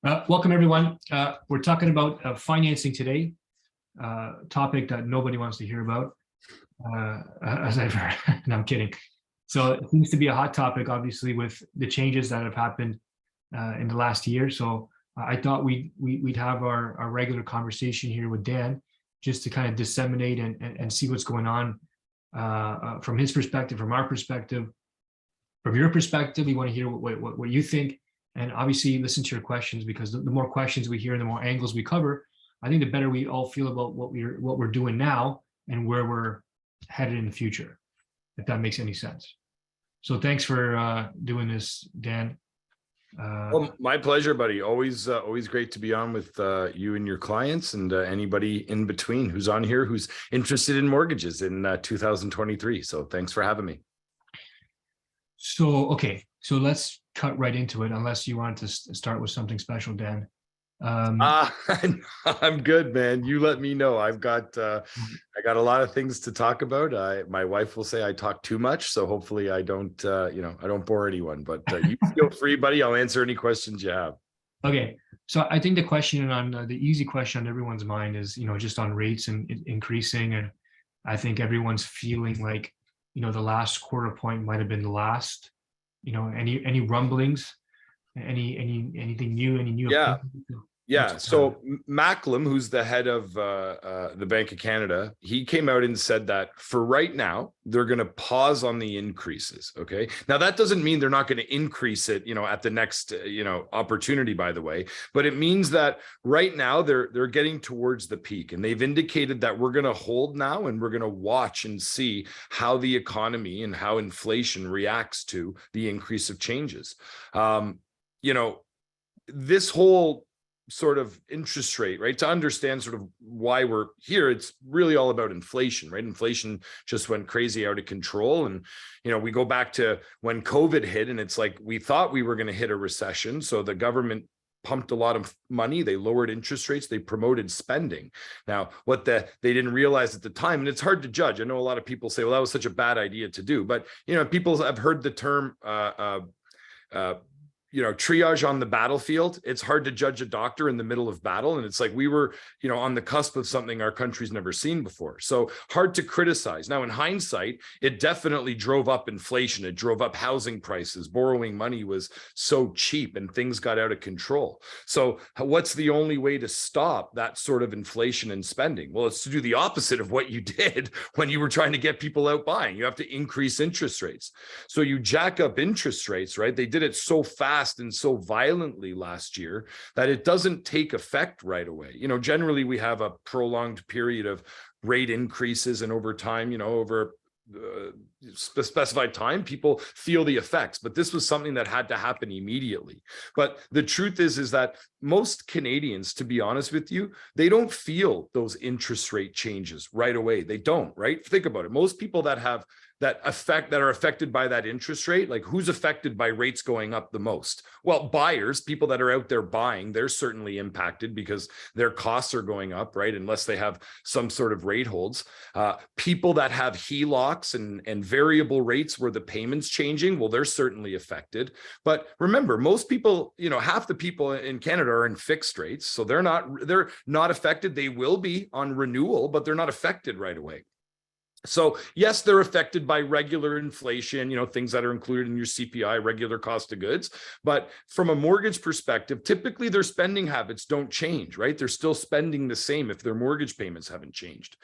Welcome, everyone. We're talking about financing today, topic that nobody wants to hear about, as I've heard. No, I'm kidding. So it seems to be a hot topic, obviously, with the changes that have happened in the last year. So I thought we'd have our regular conversation here with Dan, just to kind of disseminate and see what's going on from his perspective, from our perspective, from your perspective. We want to hear what you think. And obviously listen to your questions, because the more questions we hear, the more angles we cover, I think the better we all feel about what we're doing now and where we're headed in the future, if that makes any sense. So thanks for doing this, Dan. Well, my pleasure, buddy. Always great to be on with you and your clients, and anybody in between who's on here who's interested in mortgages in 2023. So thanks for having me. So, okay. So let's cut right into it, unless you want to start with something special, Dan. I'm good, man. You let me know. I got a lot of things to talk about. My wife will say I talk too much, so hopefully I don't, I don't bore anyone. But you feel free, buddy. I'll answer any questions you have. Okay. So I think the question on the easy question on everyone's mind is, just on rates and increasing, and I think everyone's feeling like, the last quarter point might have been the last. Any rumblings, anything new, any new? Yeah. So Macklem, who's the head of the Bank of Canada, he came out and said that for right now, they're going to pause on the increases. Okay. Now, that doesn't mean they're not going to increase it, at the next, opportunity, by the way, but it means that right now they're getting towards the peak, and they've indicated that we're going to hold now, and we're going to watch and see how the economy and how inflation reacts to the increase of changes. This whole sort of interest rate, right? To understand sort of why we're here, it's really all about inflation, right? Inflation just went crazy out of control. And, we go back to when COVID hit, and it's like, we thought we were going to hit a recession. So the government pumped a lot of money, they lowered interest rates, they promoted spending. Now, what they didn't realize at the time, and it's hard to judge. I know a lot of people say, well, that was such a bad idea to do, but, people have heard the term, triage on the battlefield. It's hard to judge a doctor in the middle of battle. And it's like we were, on the cusp of something our country's never seen before. So hard to criticize. Now, in hindsight, it definitely drove up inflation. It drove up housing prices. Borrowing money was so cheap and things got out of control. So what's the only way to stop that sort of inflation and spending? Well, it's to do the opposite of what you did when you were trying to get people out buying. You have to increase interest rates. So you jack up interest rates, right? They did it so fast and so violently last year that it doesn't take effect right away. Generally we have a prolonged period of rate increases, and over time, over specified time, people feel the effects, but this was something that had to happen immediately. But the truth is that most Canadians, to be honest with you, they don't feel those interest rate changes right away. They don't, right? Think about it. Most people that are affected by that interest rate, like who's affected by rates going up the most? Well, buyers, people that are out there buying, they're certainly impacted because their costs are going up, right? Unless they have some sort of rate holds. People that have HELOCs and variable rates where the payment's changing, well, they're certainly affected. But remember, most people, half the people in Canada are in fixed rates, so they're not affected. They will be on renewal, but they're not affected right away. So yes, they're affected by regular inflation, things that are included in your CPI, regular cost of goods. But from a mortgage perspective, typically their spending habits don't change, right? They're still spending the same if their mortgage payments haven't changed.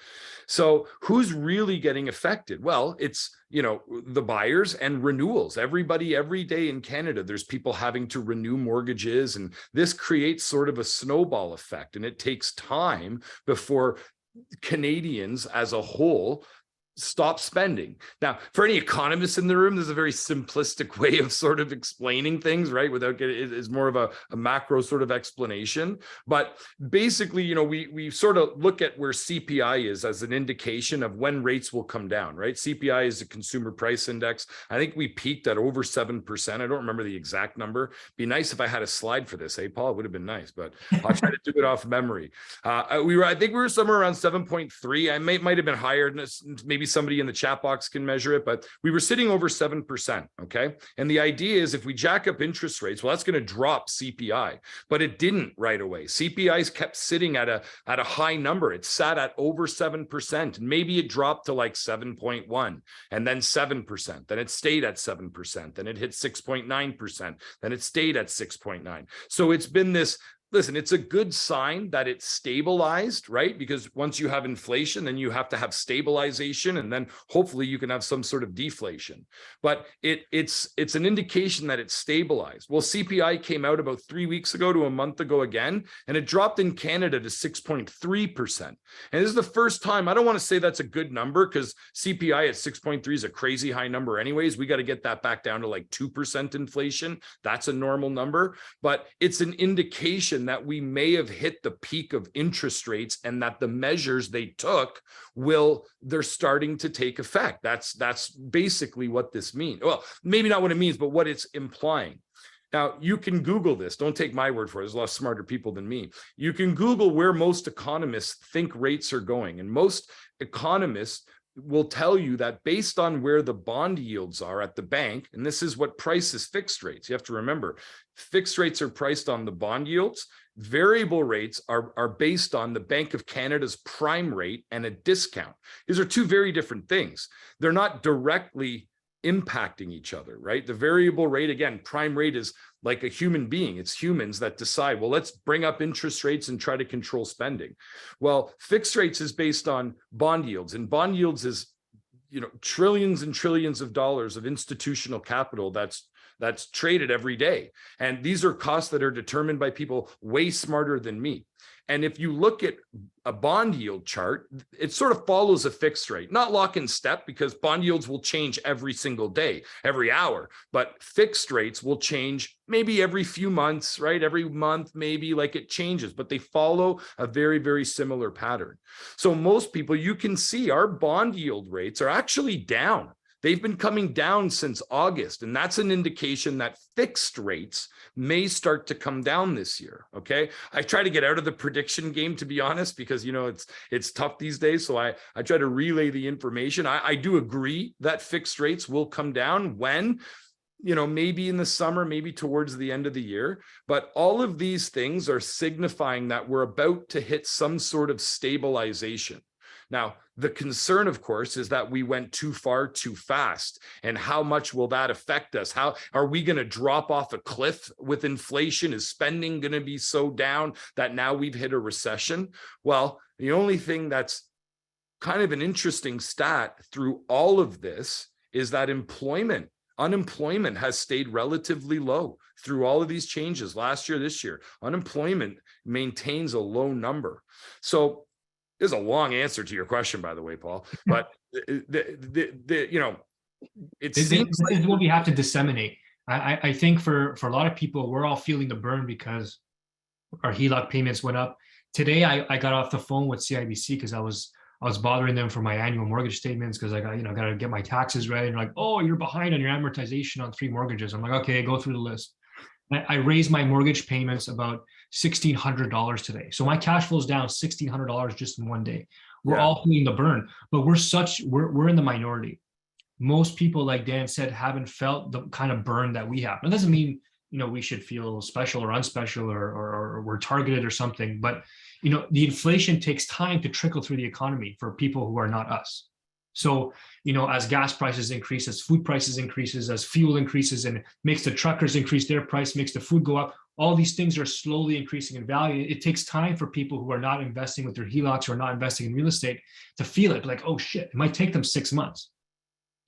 So who's really getting affected? Well, it's, the buyers and renewals. Everybody, every day in Canada, there's people having to renew mortgages, and this creates sort of a snowball effect. And it takes time before Canadians as a whole stop spending. Now, for any economists in the room, there's a very simplistic way of sort of explaining things, right? Without getting, it's more of a macro sort of explanation. But basically, we sort of look at where CPI is as an indication of when rates will come down, right? CPI is a consumer price index. I think we peaked at over 7%. I don't remember the exact number. Be nice if I had a slide for this, hey, Paul? It would have been nice, but I'll try to do it off memory. I think we were somewhere around 7.3. I might have been higher, maybe somebody in the chat box can measure it, but we were sitting over 7%. Okay. And the idea is if we jack up interest rates, well, that's going to drop CPI, but it didn't right away. CPI's kept sitting at a high number. It sat at over 7%. And maybe it dropped to like 7.1 and then 7%. Then it stayed at 7%. Then it hit 6.9%. Then it stayed at 6.9. So it's been this. Listen, it's a good sign that it's stabilized, right? Because once you have inflation, then you have to have stabilization, and then hopefully you can have some sort of deflation. But it's an indication that it's stabilized. Well, CPI came out about 3 weeks ago to a month ago again, and it dropped in Canada to 6.3%. And this is the first time. I don't want to say that's a good number because CPI at 6.3 is a crazy high number anyways. We got to get that back down to like 2% inflation. That's a normal number, but it's an indication that we may have hit the peak of interest rates and that the measures they took they're starting to take effect. That's basically what this means. Well, maybe not what it means, but what it's implying. Now, you can Google this. Don't take my word for it. There's a lot of smarter people than me. You can Google where most economists think rates are going. And most economists will tell you that based on where the bond yields are at the bank, and this is what prices fixed rates. You have to remember, fixed rates are priced on the bond yields. Variable rates are based on the Bank of Canada's prime rate and a discount. These are two very different things. They're not directly impacting each other, right? The variable rate, again, prime rate is like a human being. It's humans that decide, well, let's bring up interest rates and try to control spending. Well, fixed rates is based on bond yields, and bond yields is, trillions and trillions of dollars of institutional capital that's traded every day. And these are costs that are determined by people way smarter than me. And if you look at a bond yield chart, it sort of follows a fixed rate, not lock in step, because bond yields will change every single day, every hour, but fixed rates will change maybe every few months, right? Every month, maybe, like it changes, but they follow a very, very similar pattern. So most people, you can see our bond yield rates are actually down. They've been coming down since August, and that's an indication that fixed rates may start to come down this year. Okay, I try to get out of the prediction game, to be honest, because it's tough these days. So I try to relay the information. I do agree that fixed rates will come down when, maybe in the summer, maybe towards the end of the year. But all of these things are signifying that we're about to hit some sort of stabilization. Now, the concern, of course, is that we went too far too fast. And how much will that affect us? How are we going to drop off a cliff with inflation? Is spending going to be so down that now we've hit a recession? Well, the only thing that's kind of an interesting stat through all of this is that unemployment has stayed relatively low through all of these changes last year, this year. Unemployment maintains a low number. So there's a long answer to your question, by the way, Paul, but it seems this is what we have to disseminate. I think for a lot of people, we're all feeling the burn because our HELOC payments went up. Today, I got off the phone with CIBC because I was bothering them for my annual mortgage statements because I got to get my taxes ready. And like, oh, you're behind on your amortization on 3 mortgages. I'm like, okay, go through the list. I raised my mortgage payments about $1,600 today. So my cash flow is down $1,600 just in one day. We're all feeling the burn, but we're in the minority. Most people, like Dan said, haven't felt the kind of burn that we have. That doesn't mean, we should feel special or unspecial or we're targeted or something, but, the inflation takes time to trickle through the economy for people who are not us. So, as gas prices increase, as food prices increases, as fuel increases and makes the truckers increase their price, makes the food go up, all these things are slowly increasing in value. It takes time for people who are not investing with their HELOCs or not investing in real estate to feel it. Like, oh shit, it might take them 6 months.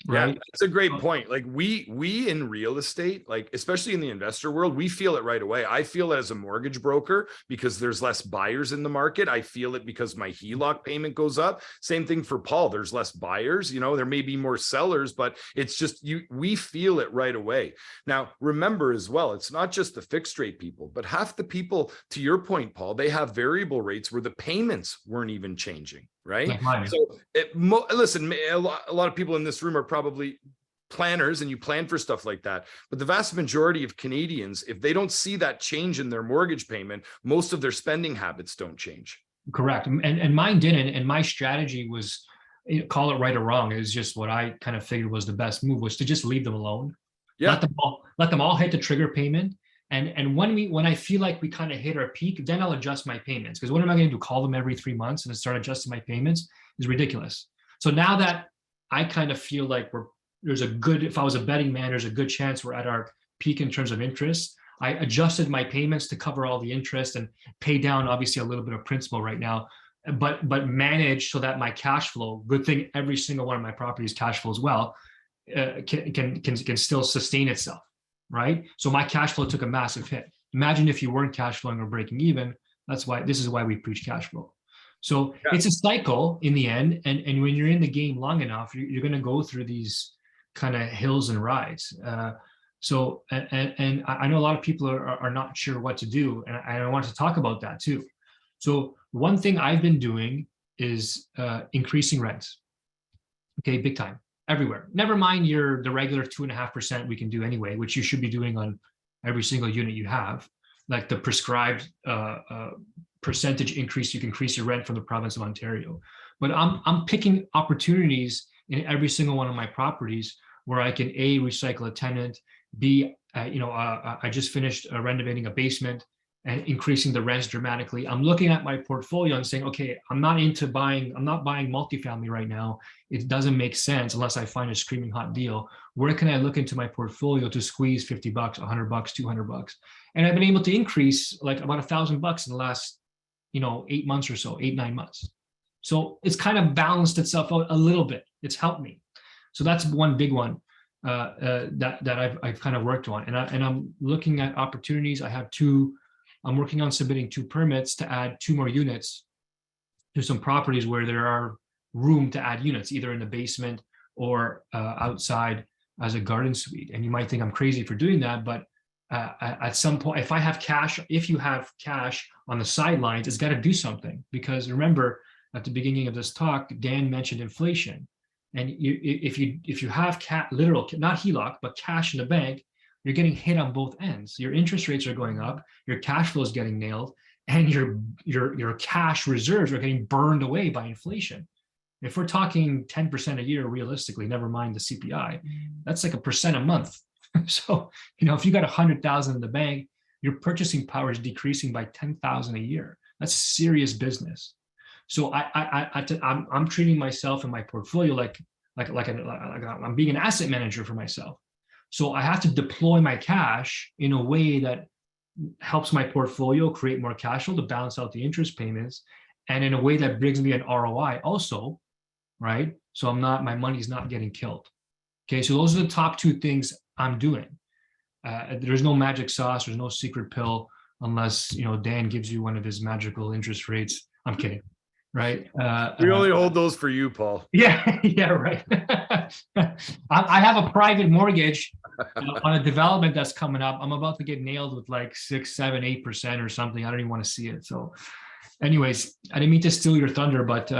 Right. Yeah, that's a great point. Like we in real estate, like especially in the investor world, we feel it right away. I feel it as a mortgage broker because there's less buyers in the market. I feel it because my HELOC payment goes up. Same thing for Paul. There's less buyers, there may be more sellers, but it's just we feel it right away. Now, remember as well, it's not just the fixed rate people, but half the people, to your point, Paul, they have variable rates where the payments weren't even changing. Right. So listen, a lot of people in this room are probably planners and you plan for stuff like that. But the vast majority of Canadians, if they don't see that change in their mortgage payment, most of their spending habits don't change. Correct. And mine didn't. And my strategy was call it right or wrong. It was just what I kind of figured was the best move, was to just leave them alone. Yeah. Let them all hit the trigger payment. And when I feel like we kind of hit our peak, then I'll adjust my payments. Because what am I going to do? Call them every 3 months and start adjusting my payments is ridiculous. So now that I kind of feel like if I was a betting man, there's a good chance we're at our peak in terms of interest. I adjusted my payments to cover all the interest and pay down obviously a little bit of principal right now, but manage so that my cash flow, good thing every single one of my properties cash flow as well, can still sustain itself, right? So my cash flow took a massive hit. Imagine if you weren't cash flowing or breaking even. This is why we preach cash flow. So it's a cycle in the end, and when you're in the game long enough, you're going to go through these kind of hills and rides. So I know a lot of people are not sure what to do, and I want to talk about that too. So one thing I've been doing is increasing rents. Okay, big time, everywhere. Never mind the regular 2.5% we can do anyway, which you should be doing on every single unit you have, like the prescribed percentage increase. You can increase your rent from the province of Ontario. But I'm picking opportunities in every single one of my properties where I can A, recycle a tenant, B, I just finished renovating a basement and increasing the rents dramatically. I'm looking at my portfolio and saying, okay, I'm not buying multifamily right now. It doesn't make sense unless I find a screaming hot deal. Where can I look into my portfolio to squeeze $50, $100, $200? And I've been able to increase like about $1,000 in the last, 8 months or so, 8-9 months. So it's kind of balanced itself out a little bit. It's helped me. So that's one big one that I've kind of worked on, and I'm looking at opportunities. I'm working on submitting 2 permits to add 2 more units to some properties where there are room to add units, either in the basement or outside as a garden suite. And you might think I'm crazy for doing that, but at some point, if you have cash on the sidelines, it's got to do something. Because remember, at the beginning of this talk, Dan mentioned inflation. And if you have literal, not HELOC, but cash in the bank, you're getting hit on both ends. Your interest rates are going up, your cash flow is getting nailed, and your cash reserves are getting burned away by inflation. If we're talking 10% a year, realistically, never mind the CPI, that's like 1% a month. So, if you got 100,000 in the bank, your purchasing power is decreasing by 10,000 a year. That's serious business. So I'm treating myself and my portfolio like I'm being an asset manager for myself. So I have to deploy my cash in a way that helps my portfolio create more cash flow to balance out the interest payments, and in a way that brings me an ROI also, right? So my money's not getting killed. Okay, so those are the top 2 things I'm doing. There's no magic sauce. There's no secret pill unless Dan gives you one of his magical interest rates. I'm kidding. Right. We only hold those for you, Paul. Yeah, right. I have a private mortgage on a development that's coming up. I'm about to get nailed with like 6, 7, 8% or something. I don't even want to see it. So anyways, I didn't mean to steal your thunder, but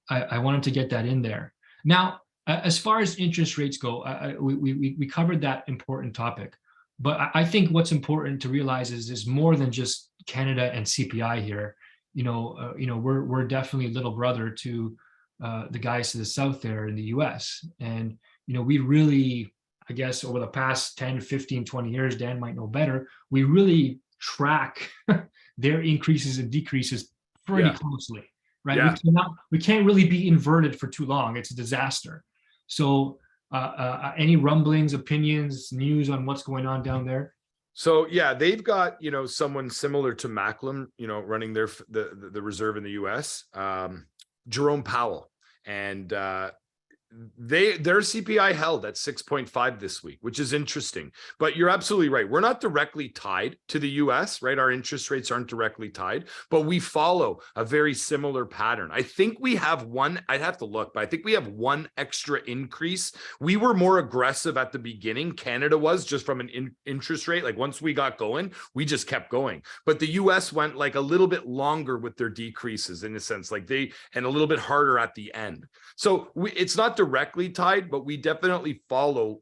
I wanted to get that in there. Now, as far as interest rates go, we covered that important topic. But I think what's important to realize is there's more than just Canada and CPI here. We're definitely little brother to the guys to the south there in the US. And, we really, I guess, over the past 10, 15, 20 years, Dan might know better, we really track their increases and decreases pretty closely, right? Yeah. We can't really be inverted for too long. It's a disaster. So any rumblings, opinions, news on what's going on down there? So yeah, they've got someone similar to Macklem, running the reserve in the U.S. Jerome Powell, and their CPI held at 6.5 this week, which is interesting. But you're absolutely right. We're not directly tied to the US, right? Our interest rates aren't directly tied, but we follow a very similar pattern. I think we have one, I'd have to look, but I think we have one extra increase. We were more aggressive at the beginning. Canada was, just from an interest rate. Like once we got going, we just kept going. But the US went like a little bit longer with their decreases, in a sense, and a little bit harder at the end. So it's not directly tied, but we definitely follow,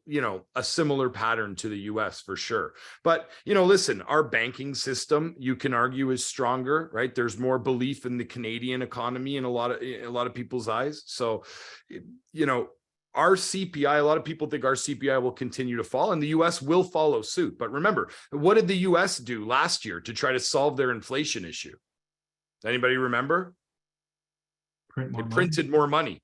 a similar pattern to the US for sure. But, listen, our banking system, you can argue, is stronger, right? There's more belief in the Canadian economy in a lot of people's eyes. So, our CPI, a lot of people think our CPI will continue to fall and the US will follow suit. But remember, what did the US do last year to try to solve their inflation issue? Anybody remember? They printed more money.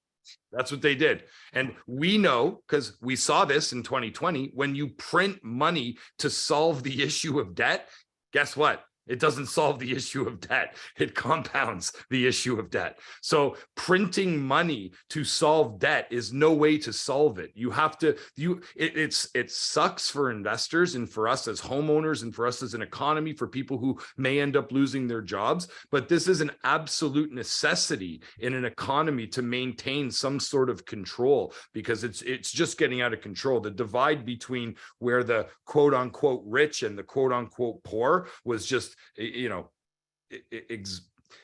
That's what they did. And we know, because we saw this in 2020, when you print money to solve the issue of debt, guess what? It doesn't solve the issue of debt. It compounds the issue of debt. So printing money to solve debt is no way to solve it. You have to, it sucks for investors and for us as homeowners and for us as an economy, for people who may end up losing their jobs. But this is an absolute necessity in an economy to maintain some sort of control, because it's just getting out of control. The divide between where the quote unquote rich and the quote unquote poor was just,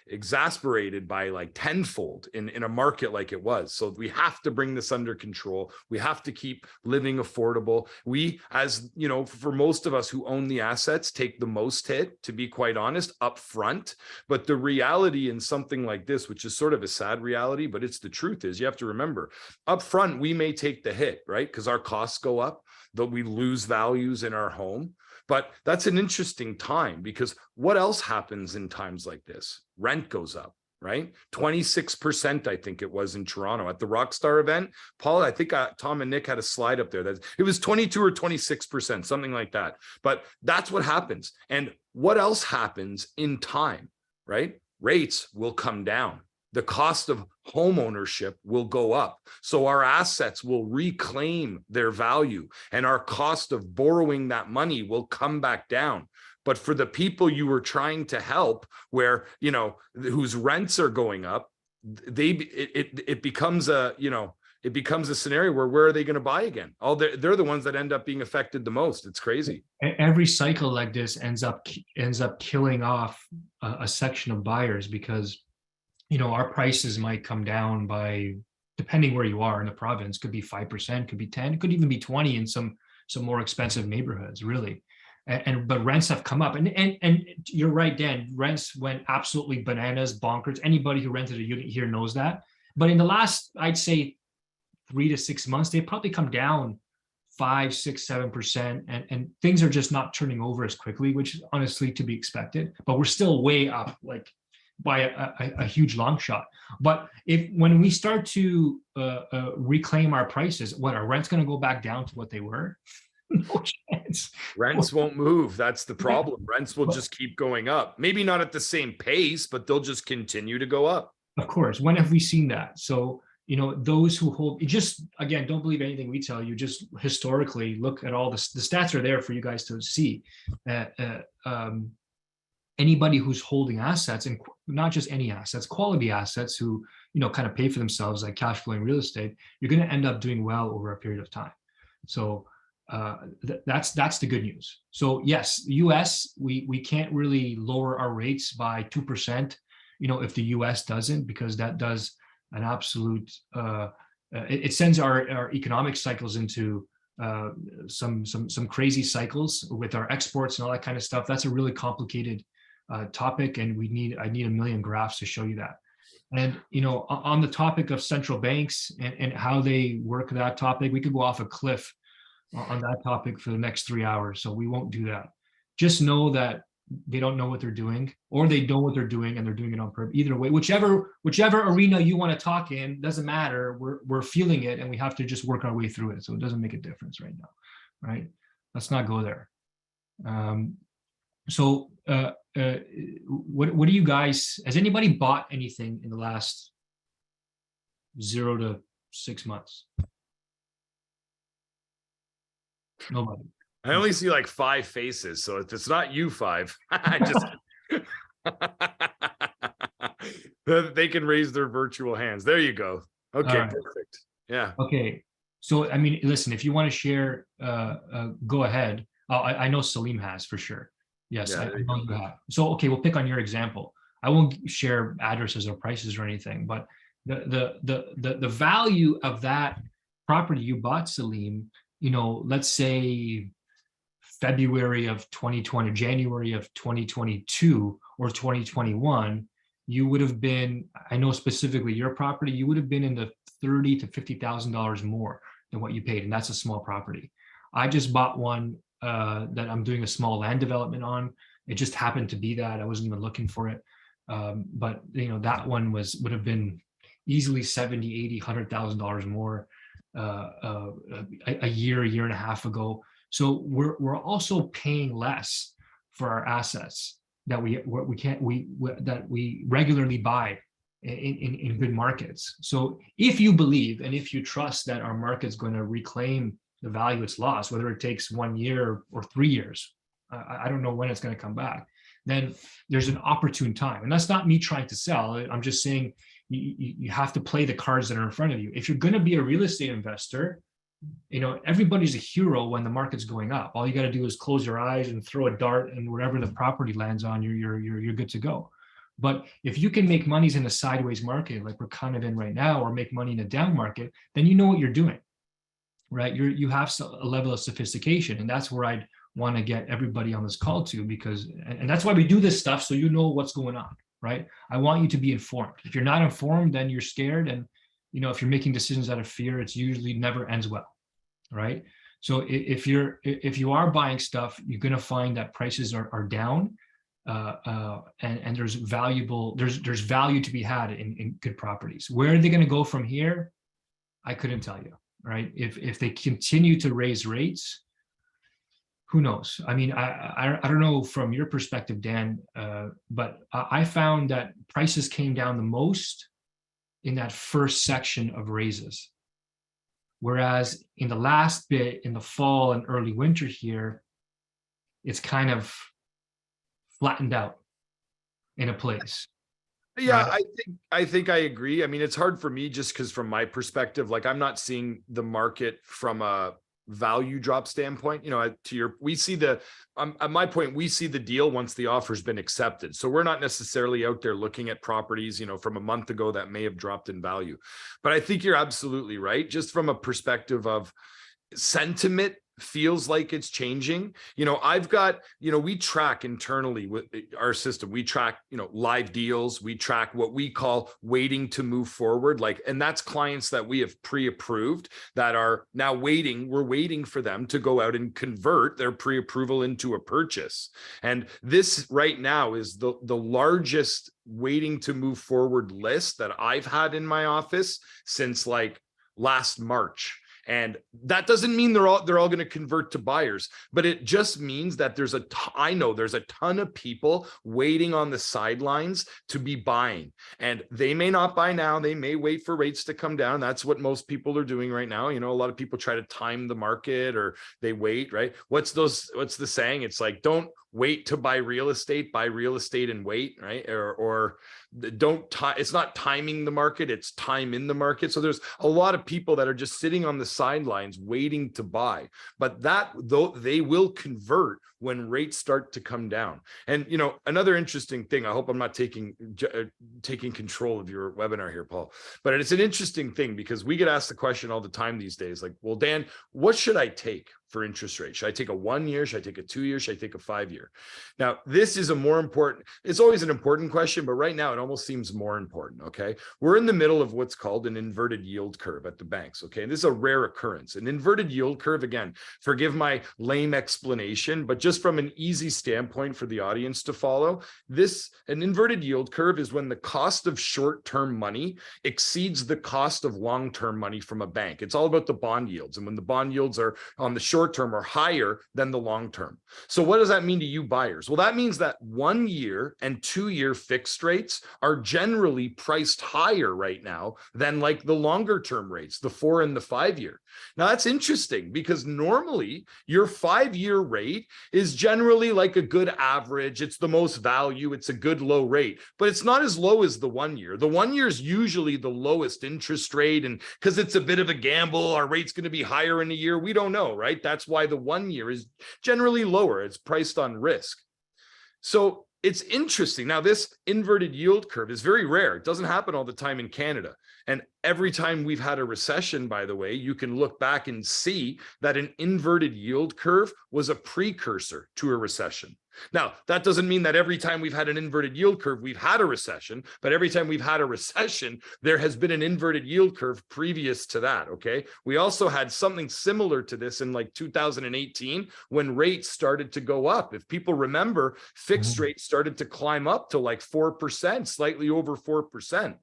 exasperated by like tenfold in a market like it was. So we have to bring this under control. We have to keep living affordable. We, as for most of us who own the assets, take the most hit, to be quite honest, up front. But the reality in something like this, which is sort of a sad reality, but it's the truth, is you have to remember up front, we may take the hit, right? Because our costs go up, that we lose values in our home. But that's an interesting time, because what else happens in times like this? Rent goes up, right? 26%, I think it was in Toronto at the Rockstar event. Paul, I think Tom and Nick had a slide up there that it was 22 or 26%, something like that. But that's what happens. And what else happens in time, right? Rates will come down. The cost of home ownership will go up. So our assets will reclaim their value, and our cost of borrowing that money will come back down. But for the people you were trying to help, where, whose rents are going up, it becomes a, it becomes a scenario where are they going to buy again? They're the ones that end up being affected the most. It's crazy. Every cycle like this ends up killing off a section of buyers, because our prices might come down by, depending where you are in the province, could be 5%, could be 10, could even be 20 in some more expensive neighborhoods, really. But rents have come up, and you're right, Dan. Rents went absolutely bananas, bonkers. Anybody who rented a unit here knows that. But in the last, I'd say, 3 to 6 months, they've probably come down 5, 6, 7%, and things are just not turning over as quickly, which is honestly to be expected. But we're still way up, like, by a huge long shot. But when we start to reclaim our prices, what, are rents going to go back down to what they were? No chance. Rents won't move. That's the problem. Rents will just keep going up. Maybe not at the same pace, but they'll just continue to go up. Of course. When have we seen that? So, those who hold, just, again, don't believe anything we tell you. Just historically look at all the stats are there for you guys to see. Anybody who's holding assets, and not just any assets, quality assets, who kind of pay for themselves, like cash flowing real estate, you're going to end up doing well over a period of time. So that's the good news. So yes, US, we can't really lower our rates by 2%, if the US doesn't, because that does an absolute it sends our economic cycles into some crazy cycles with our exports and all that kind of stuff. That's a really complicated topic, and I need a million graphs to show you that. And on the topic of central banks and how they work that topic, we could go off a cliff on that topic for the next 3 hours. So we won't do that. Just know that they don't know what they're doing, or they know what they're doing and they're doing it on purpose. Either way, whichever arena you want to talk in, doesn't matter. We're feeling it, and we have to just work our way through it. So it doesn't make a difference right now, right? Let's not go there. What do you guys? Has anybody bought anything in the last 0 to 6 months? Nobody. I only see like 5 faces, so if it's not you 5, I just they can raise their virtual hands. There you go. Okay, right. Perfect. Yeah. Okay. So I mean, listen, if you want to share, go ahead. I know Salim has for sure. Yes, yeah, I know you have. So okay, we'll pick on your example. I won't share addresses or prices or anything, but the value of that property you bought, Salim, let's say February of 2020, January of 2022 or 2021, you would have been, I know specifically your property, you would have been in the $30,000 to $50,000 more than what you paid, and that's a small property. I just bought one that I'm doing a small land development on. It just happened to be that. I wasn't even looking for it. But that one would have been easily 70, 80, $100,000 more a year and a half ago. So we're also paying less for our assets that we regularly buy in good markets. So if you believe and if you trust that our market's going to reclaim the value it's lost, whether it takes 1 year or 3 years, I don't know when it's going to come back, then there's an opportune time. And that's not me trying to sell. I'm just saying you have to play the cards that are in front of you. If you're going to be a real estate investor, everybody's a hero when the market's going up. All you got to do is close your eyes and throw a dart, and wherever the property lands on, you're good to go. But if you can make monies in a sideways market like we're kind of in right now, or make money in a down market, then you know what you're doing, right? You have a level of sophistication, and that's where I'd want to get everybody on this call to, because and that's why we do this stuff, so you know what's going on, right? I want you to be informed. If you're not informed, then you're scared, and if you're making decisions out of fear, it's usually never ends well, right? So if you are buying stuff, you're going to find that prices are down, and there's value to be had in good properties. Where are they going to go from here? I couldn't tell you, right? If they continue to raise rates, who knows? I mean, I don't know from your perspective, Dan, but I found that prices came down the most in that first section of raises. Whereas in the last bit, in the fall and early winter here, it's kind of flattened out in a place. Yeah, right? I think I agree. I mean, it's hard for me just because from my perspective, like I'm not seeing the market from a value drop standpoint. We see at my point, we see the deal once the offer's been accepted. So we're not necessarily out there looking at properties, from a month ago that may have dropped in value. But I think you're absolutely right. Just from a perspective of sentiment, feels like it's changing. I've got, we track internally with our system. We track, live deals. We track what we call waiting to move forward. And that's clients that we have pre-approved that are now waiting. We're waiting for them to go out and convert their pre-approval into a purchase. And this right now is the largest waiting to move forward list that I've had in my office since last March. And that doesn't mean they're all going to convert to buyers, but it just means that I know there's a ton of people waiting on the sidelines to be buying, and they may not buy now. They may wait for rates to come down. That's what most people are doing right now. A lot of people try to time the market, or they wait, right? What's the saying? It's like, don't wait to buy real estate and wait, right? Or it's not timing the market, it's time in the market. So there's a lot of people that are just sitting on the sidelines waiting to buy, but they will convert when rates start to come down. And another interesting thing, I hope I'm not taking control of your webinar here, Paul, but it's an interesting thing because we get asked the question all the time these days, like, well, Dan, what should I take for interest rate? Should I take a 1 year? Should I take a 2 year? Should I take a 5 year? Now, this is it's always an important question, but right now it almost seems more important. Okay. We're in the middle of what's called an inverted yield curve at the banks. Okay. And this is a rare occurrence. An inverted yield curve, again, forgive my lame explanation, but just from an easy standpoint for the audience to follow, an inverted yield curve is when the cost of short-term money exceeds the cost of long-term money from a bank. It's all about the bond yields. And when the bond yields are on the short term are higher than the long term. So what does that mean to you buyers? Well, that means that 1 year and 2 year fixed rates are generally priced higher right now than the longer term rates, the 4 and the 5 year. Now that's interesting because normally your 5 year rate is generally a good average. It's the most value. It's a good low rate, but it's not as low as the 1 year. The 1 year is usually the lowest interest rate. And because it's a bit of a gamble, our rate's going to be higher in a year. We don't know, right? That's why the 1 year is generally lower. It's priced on risk. So it's interesting. Now, this inverted yield curve is very rare. It doesn't happen all the time in Canada. And every time we've had a recession, by the way, you can look back and see that an inverted yield curve was a precursor to a recession. Now, that doesn't mean that every time we've had an inverted yield curve, we've had a recession, but every time we've had a recession, there has been an inverted yield curve previous to that, okay? We also had something similar to this in like 2018 when rates started to go up. If people remember, fixed rates started to climb up to like 4%, slightly over 4%.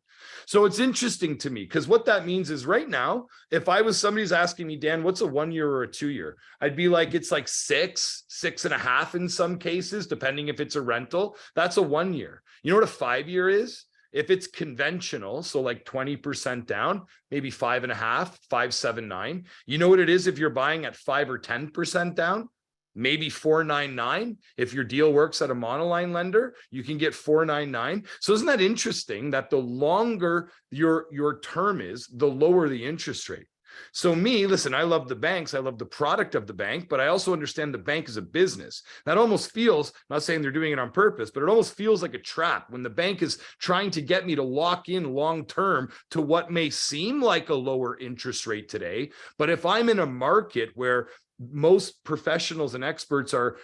So it's interesting to me because what that means is right now, if I was somebody's asking me, Dan, what's a 1 year or a 2 year? I'd be like, it's like 6.5 in some cases, depending if it's a rental. That's a 1 year. You know what a 5 year is? If it's conventional, so like 20% down, maybe 5.5, 5.79. You know what it is if you're buying at 5 or 10% down? Maybe 4.99. If your deal works at a monoline lender, you can get 4.99. So isn't that interesting that the longer your term is, the lower the interest rate? So me, listen, I love the banks. I love the product of the bank, but I also understand the bank is a business. That almost feels, I'm not saying they're doing it on purpose, but it almost feels like a trap when the bank is trying to get me to lock in long-term to what may seem like a lower interest rate today. But if I'm in a market where most professionals and experts are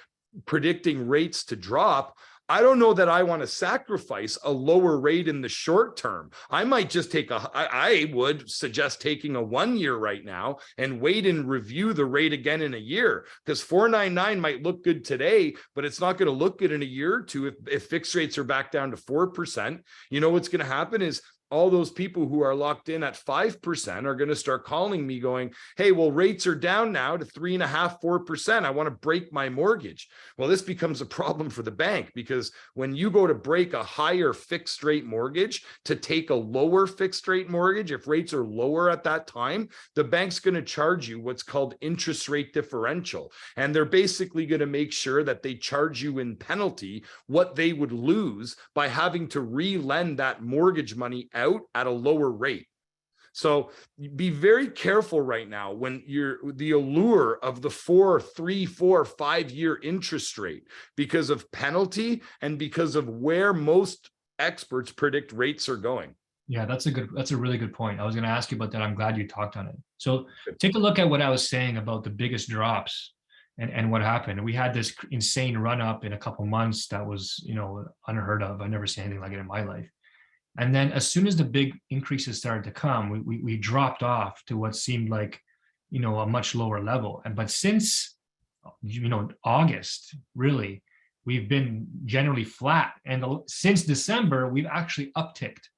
predicting rates to drop, I don't know that I want to sacrifice a lower rate in the short term. I might just I would suggest taking a 1 year right now and wait and review the rate again in a year, because 4.99 might look good today, but it's not going to look good in a year or two if fixed rates are back down to 4%. You know what's going to happen is all those people who are locked in at 5% are going to start calling me going, hey, well, rates are down now to 3.5%, 4%. I want to break my mortgage. Well, this becomes a problem for the bank, because when you go to break a higher fixed rate mortgage to take a lower fixed rate mortgage, if rates are lower at that time, the bank's going to charge you what's called interest rate differential. And they're basically going to make sure that they charge you in penalty what they would lose by having to re-lend that mortgage money out at a lower rate. So be very careful right now when you're the allure of the 3, 4, 5 year interest rate, because of penalty and because of where most experts predict rates are going. Yeah, that's a really good point. I was going to ask you about that. I'm glad you talked on it. So take a look at what I was saying about the biggest drops and what happened. We had this insane run up in a couple months that was, unheard of. I've never seen anything like it in my life. And then as soon as the big increases started to come, we dropped off to what seemed like, a much lower level. But since, August, really, we've been generally flat. And since December, we've actually upticked.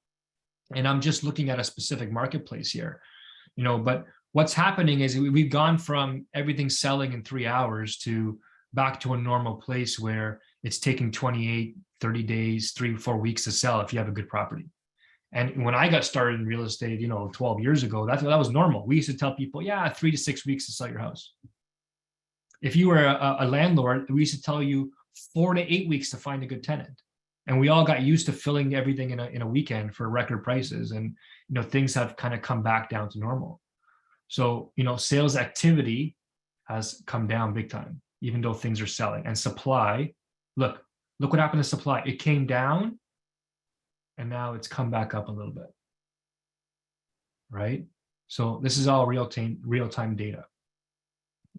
And I'm just looking at a specific marketplace here, but what's happening is we've gone from everything selling in 3 hours to back to a normal place where it's taking 28, 30 days, 3-4 weeks to sell if you have a good property. And when I got started in real estate, 12 years ago, that was normal. We used to tell people, 3 to 6 weeks to sell your house. If you were a landlord, we used to tell you 4 to 8 weeks to find a good tenant. And we all got used to filling everything in a weekend for record prices. And, things have kind of come back down to normal. So, sales activity has come down big time, even though things are selling. And supply, look what happened to supply. It came down and now it's come back up a little bit, right? So this is all real-time data.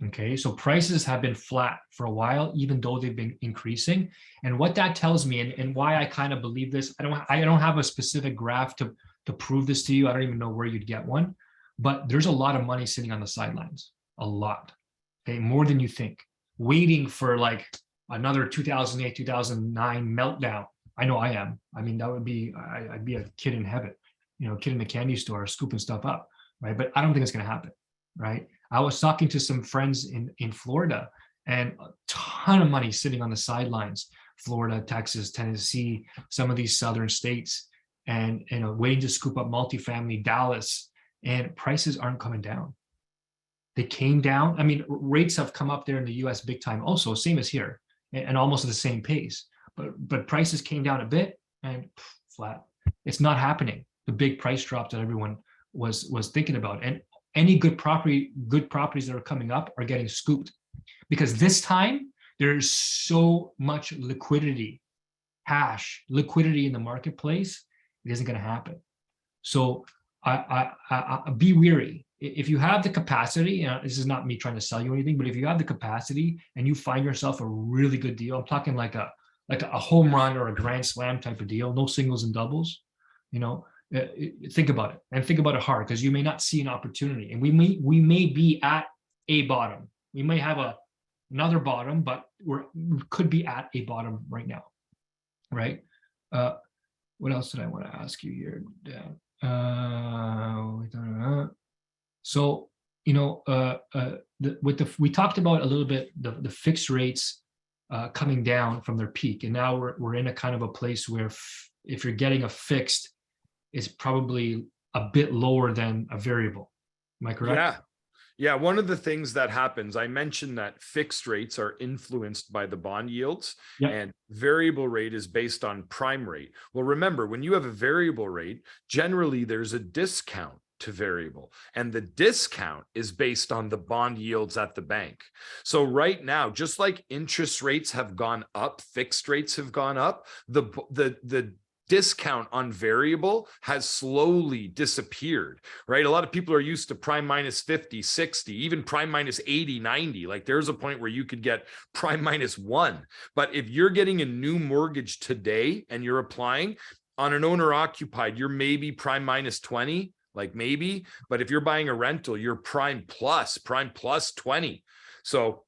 Okay, so prices have been flat for a while, even though they've been increasing. And what that tells me, and why I kind of believe this, I don't have a specific graph to prove this to you. I don't even know where you'd get one, but there's a lot of money sitting on the sidelines, a lot, okay, more than you think, waiting for like another 2008, 2009 meltdown. I know I am. I mean, that would be, I'd be a kid in heaven, kid in the candy store scooping stuff up, right? But I don't think it's going to happen, right? I was talking to some friends in Florida, and a ton of money sitting on the sidelines, Florida, Texas, Tennessee, some of these southern states, and waiting to scoop up multifamily, Dallas, and prices aren't coming down. They came down. I mean, rates have come up there in the US big time also, same as here, and almost at the same pace. But prices came down a bit and flat. It's not happening. The big price drop that everyone was thinking about. And any good properties that are coming up are getting scooped, because this time there's so much liquidity, liquidity in the marketplace. It isn't going to happen. So be weary. If you have the capacity, this is not me trying to sell you anything, but if you have the capacity and you find yourself a really good deal, I'm talking like a home run or a grand slam type of deal, no singles and doubles, think about it and think about it hard, because you may not see an opportunity, and we may be at a bottom. We may have another bottom, but we could be at a bottom right now, right? What else did I want to ask you here, Dan? So we talked about a little bit the fixed rates coming down from their peak, and now we're in a kind of a place where if you're getting a fixed, it's probably a bit lower than a variable. Am I correct? Yeah, one of the things that happens, I mentioned that fixed rates are influenced by the bond yields, and variable rate is based on prime rate. Well, remember, when you have a variable rate, generally there's a discount to variable, and the discount is based on the bond yields at the bank. So right now, just like interest rates have gone up, fixed rates have gone up, the discount on variable has slowly disappeared, right? A lot of people are used to prime minus 50, 60, even prime minus 80, 90. Like there's a point where you could get prime minus 1. But if you're getting a new mortgage today and you're applying on an owner occupied, you're maybe prime minus 20, like maybe. But if you're buying a rental, you're prime plus 20. So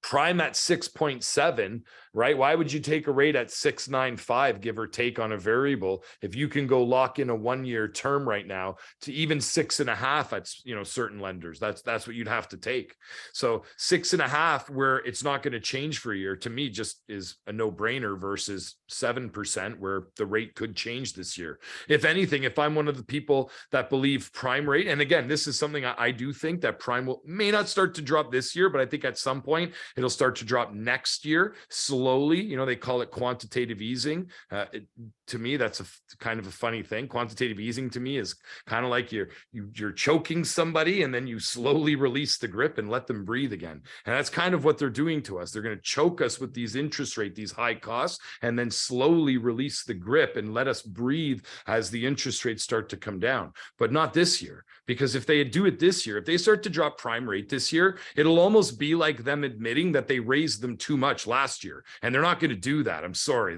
prime at 6.7, right? Why would you take a rate at 6.95, give or take, on a variable if you can go lock in a 1-year term right now to even 6.5 at certain lenders? That's what you'd have to take. So 6.5, where it's not going to change for a year, to me just is a no-brainer versus 7%, where the rate could change this year. If anything, if I'm one of the people that believe prime rate, and again, this is something I do think that prime may not start to drop this year, but I think at some point it'll start to drop next year slowly. They call it quantitative easing. To me, that's kind of a funny thing. Quantitative easing to me is kind of like you're choking somebody and then you slowly release the grip and let them breathe again. And that's kind of what they're doing to us. They're going to choke us with these interest rate, these high costs, and then slowly release the grip and let us breathe as the interest rates start to come down. But not this year, because if they do it this year, if they start to drop prime rate this year, it'll almost be like them admitting that they raised them too much last year. And they're not going to do that. I'm sorry.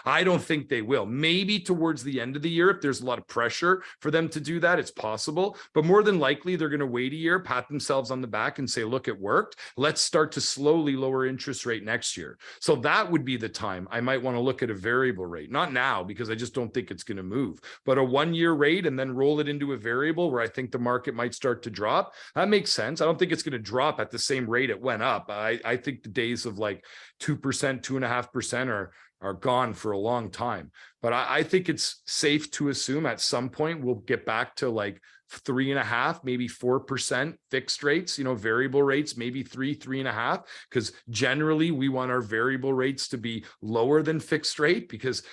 I don't think they will. Maybe towards the end of the year, if there's a lot of pressure for them to do that, it's possible. But more than likely, they're going to wait a year, pat themselves on the back and say, look, it worked. Let's start to slowly lower interest rate next year. So that would be the time I might want to look at a variable rate. Not now, because I just don't think it's going to move. But a 1-year rate and then roll it into a variable where I think the market might start to drop. That makes sense. I don't think it's going to drop at the same rate it went up. I think the days of like 2%, 2.5% are gone for a long time. But I think it's safe to assume at some point we'll get back to like 3.5%, maybe 4% fixed rates, variable rates, maybe 3.5%, because generally we want our variable rates to be lower than fixed rate, because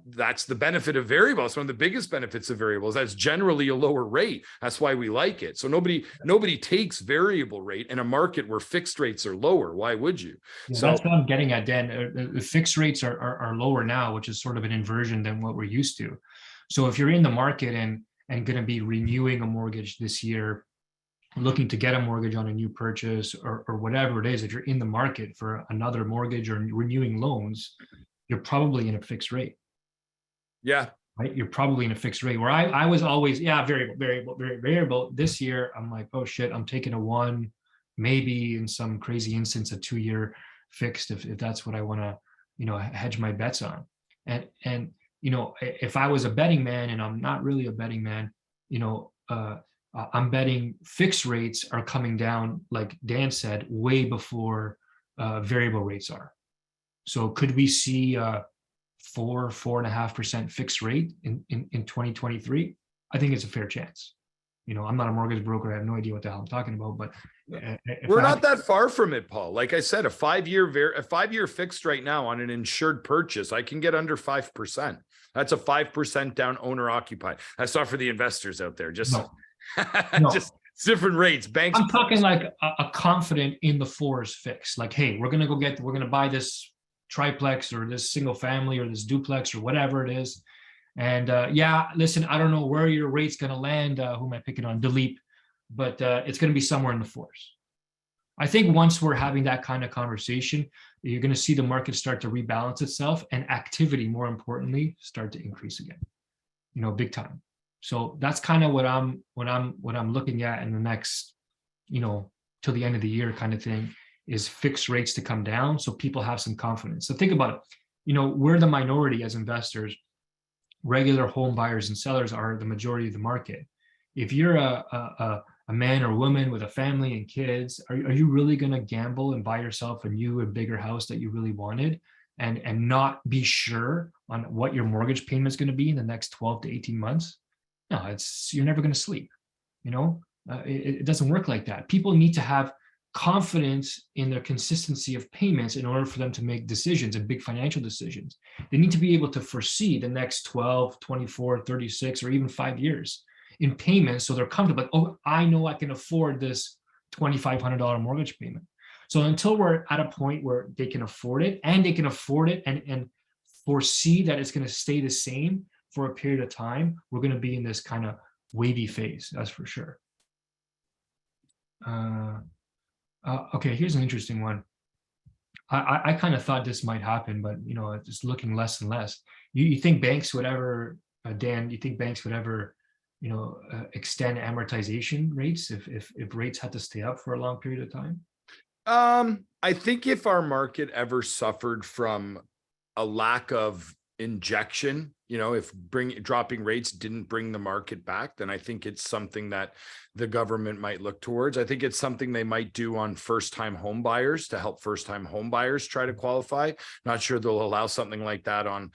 that's the benefit of variables. One of the biggest benefits of variables, that's generally a lower rate. That's why we like it. So nobody takes variable rate in a market where fixed rates are lower. Why would you? Yeah, so that's what I'm getting at, Dan. The fixed rates are lower now, which is sort of an inversion than what we're used to. So if you're in the market and going to be renewing a mortgage this year, looking to get a mortgage on a new purchase or whatever it is, if you're in the market for another mortgage or renewing loans, you're probably in a fixed rate. Yeah. Right. You're probably in a fixed rate, where I was always, variable. This year, I'm like, oh shit, I'm taking a 1, maybe in some crazy instance, a 2-year fixed if that's what I want to, hedge my bets on. And if I was a betting man, and I'm not really a betting man, I'm betting fixed rates are coming down, like Dan said, way before variable rates are. So could we see 4.5% fixed rate in 2023? I think it's a fair chance. I'm not a mortgage broker. I have no idea what the hell I'm talking about, but we're not that far from it, Paul. Like I said, a 5-year fixed right now on an insured purchase, I can get under 5%. That's a 5% down owner occupied. That's not for the investors out there. Just, no. Just different rates. Banks. I'm talking like a confident in the 4s fix. Like, hey, we're going to buy this triplex or this single family or this duplex or whatever it is. And yeah, listen, I don't know where your rate's going to land. Who am I picking on? Delete, but it's going to be somewhere in the fours. I think once we're having that kind of conversation, you're going to see the market start to rebalance itself and activity, more importantly, start to increase again, big time. So that's kind of what I'm looking at in the next, till the end of the year kind of thing, is fixed rates to come down so people have some confidence. So think about it. We're the minority as investors. Regular home buyers and sellers are the majority of the market. If you're a man or woman with a family and kids, are you really going to gamble and buy yourself a new and bigger house that you really wanted and not be sure on what your mortgage payment is going to be in the next 12 to 18 months? No, you're never going to sleep. It doesn't work like that. People need to have confidence in their consistency of payments in order for them to make decisions and big financial decisions. They need to be able to foresee the next 12, 24, 36, or even 5 years in payments, so they're comfortable. Oh, I know I can afford this $2,500 mortgage payment. So until we're at a point where they can afford it, and foresee that it's going to stay the same for a period of time, we're going to be in this kind of wavy phase, that's for sure. Okay, here's an interesting one. I kind of thought this might happen, but it's looking less and less. You think banks would ever, Dan? You think banks would ever, extend amortization rates if rates had to stay up for a long period of time? I think if our market ever suffered from a lack of injection, if dropping rates didn't bring the market back, then I think it's something that the government might look towards. I think it's something they might do on first-time home buyers to help first-time home buyers try to qualify. Not sure they'll allow something like that on,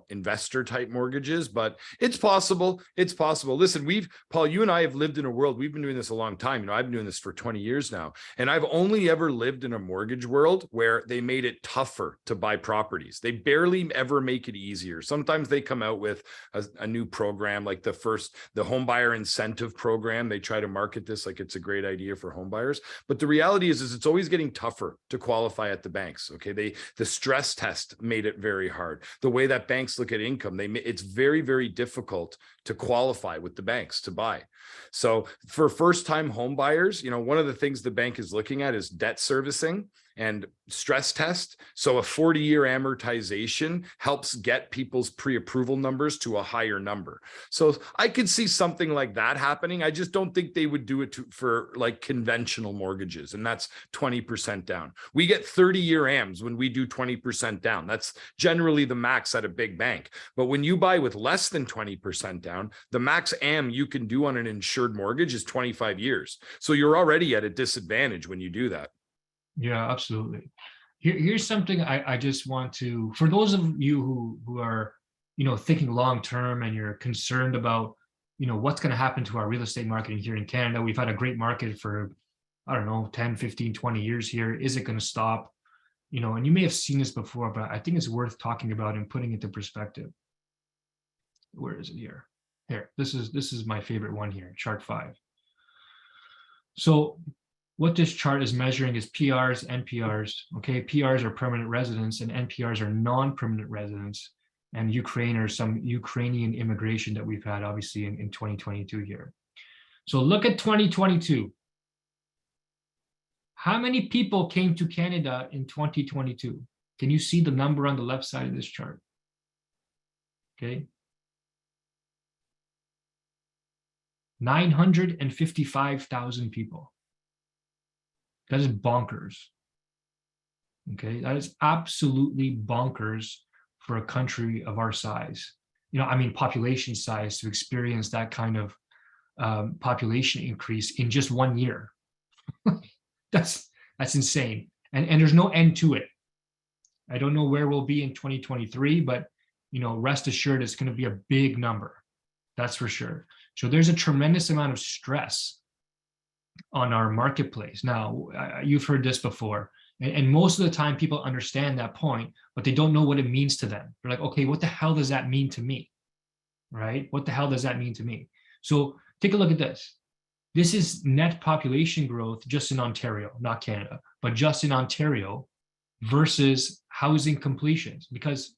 investor type mortgages, but it's possible. It's possible. Listen, Paul, you and I have lived in a world, we've been doing this a long time. I've been doing this for 20 years now, and I've only ever lived in a mortgage world where they made it tougher to buy properties. They barely ever make it easier. Sometimes they come out with a new program like the home buyer incentive program. They try to market this like it's a great idea for home buyers, but the reality is it's always getting tougher to qualify at the banks. Okay, the stress test made it very hard. The way that banks look at income, it's very, very difficult to qualify with the banks to buy. So for first-time home buyers, one of the things the bank is looking at is debt servicing and stress test. So a 40-year amortization helps get people's pre-approval numbers to a higher number. So I could see something like that happening. I just don't think they would do it for like conventional mortgages, and that's 20% down. We get 30-year AMs when we do 20% down. That's generally the max at a big bank. But when you buy with less than 20% down, the max AM you can do on an insured mortgage is 25 years. So you're already at a disadvantage when you do that. Yeah, absolutely. Here's something I just want to, for those of you who are, thinking long term and you're concerned about, what's going to happen to our real estate market here in Canada. We've had a great market for, I don't know, 10, 15, 20 years here. Is it going to stop? And you may have seen this before, but I think it's worth talking about and putting into perspective. Where is it here? Here, this is my favorite one here, chart 5. So what this chart is measuring is PRs, NPRs. Okay, PRs are permanent residents and NPRs are non-permanent residents. And Ukraine, or some Ukrainian immigration that we've had obviously in 2022 here. So look at 2022. How many people came to Canada in 2022? Can you see the number on the left side of this chart? Okay. 955,000 people. That is bonkers. Okay, that is absolutely bonkers for a country of our size. Population size, to experience that kind of population increase in just 1 year. That's insane. And there's no end to it. I don't know where we'll be in 2023, but rest assured it's going to be a big number. That's for sure. So there's a tremendous amount of stress on our marketplace. Now, you've heard this before, and most of the time people understand that point, but they don't know what it means to them. They're like, okay, what the hell does that mean to me? Right? What the hell does that mean to me? So take a look at this. This is net population growth just in Ontario, not Canada, but just in Ontario versus housing completions. Because,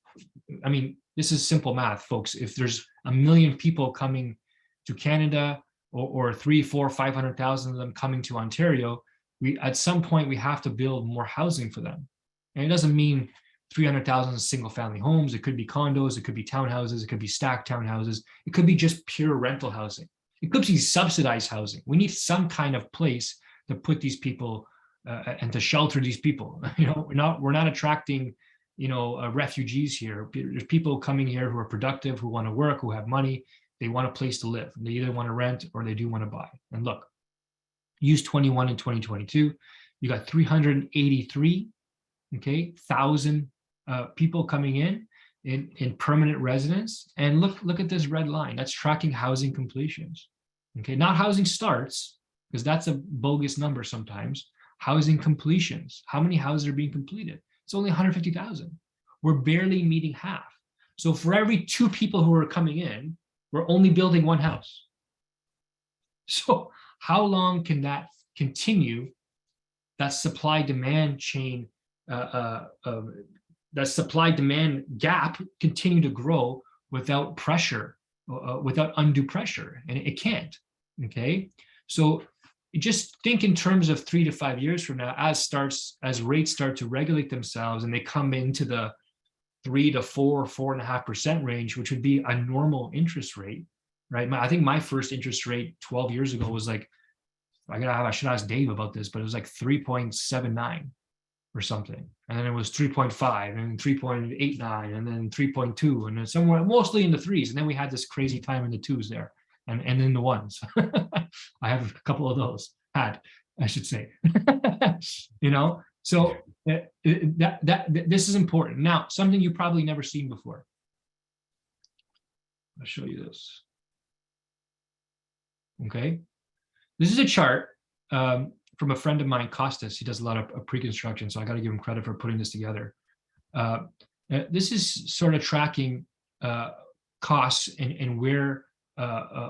I mean, this is simple math, folks. If there's 1 million people coming to Canada, or 3, 4, 500,000 of them coming to Ontario, we at some point we have to build more housing for them. And it doesn't mean 300,000 single family homes. It could be condos, it could be townhouses, it could be stacked townhouses, it could be just pure rental housing. It could be subsidized housing. We need some kind of place to put these people and to shelter these people. You know, we're not attracting, you know, refugees here. There's people coming here who are productive, who want to work, who have money. They want a place to live. They either want to rent or they do want to buy. And look, use 21 and 2022. You got 383, okay, thousand people coming in permanent residence. And look at this red line. That's tracking housing completions. Okay, not housing starts, because that's a bogus number sometimes. Housing completions. How many houses are being completed? It's only 150,000. We're barely meeting half. So for every 2 people who are coming in, we're only building 1 house. So how long can that continue? That supply-demand chain, that supply-demand gap continue to grow without pressure, without undue pressure, and it can't. Okay, so just think in terms of 3 to 5 years from now, as rates start to regulate themselves and they come into the 3 to 4.5% range, which would be a normal interest rate, right? I think my first interest rate 12 years ago was like, I should ask Dave about this, but it was like 3.79 or something. And then it was 3.5 and 3.89 and then 3.2 and then somewhere mostly in the 3s. And then we had this crazy time in the 2s there and in the 1s. I have a couple of those, I should say. You know, so this is important. Now, something you've probably never seen before. I'll show you this. Okay, this is a chart from a friend of mine, Costas. He does a lot of pre-construction, so I got to give him credit for putting this together. This is sort of tracking costs and where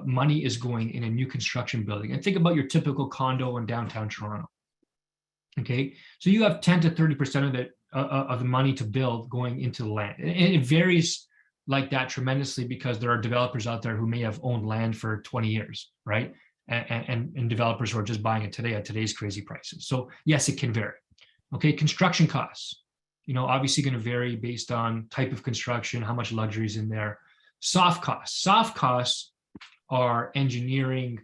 money is going in a new construction building. And think about your typical condo in downtown Toronto. Okay, so you have 10 to 30% of it of the money to build going into the land, and it varies like that tremendously because there are developers out there who may have owned land for 20 years, right? And developers who are just buying it today at today's crazy prices. So yes, it can vary. Okay, construction costs, you know, obviously going to vary based on type of construction, how much luxury is in there. Soft costs are engineering,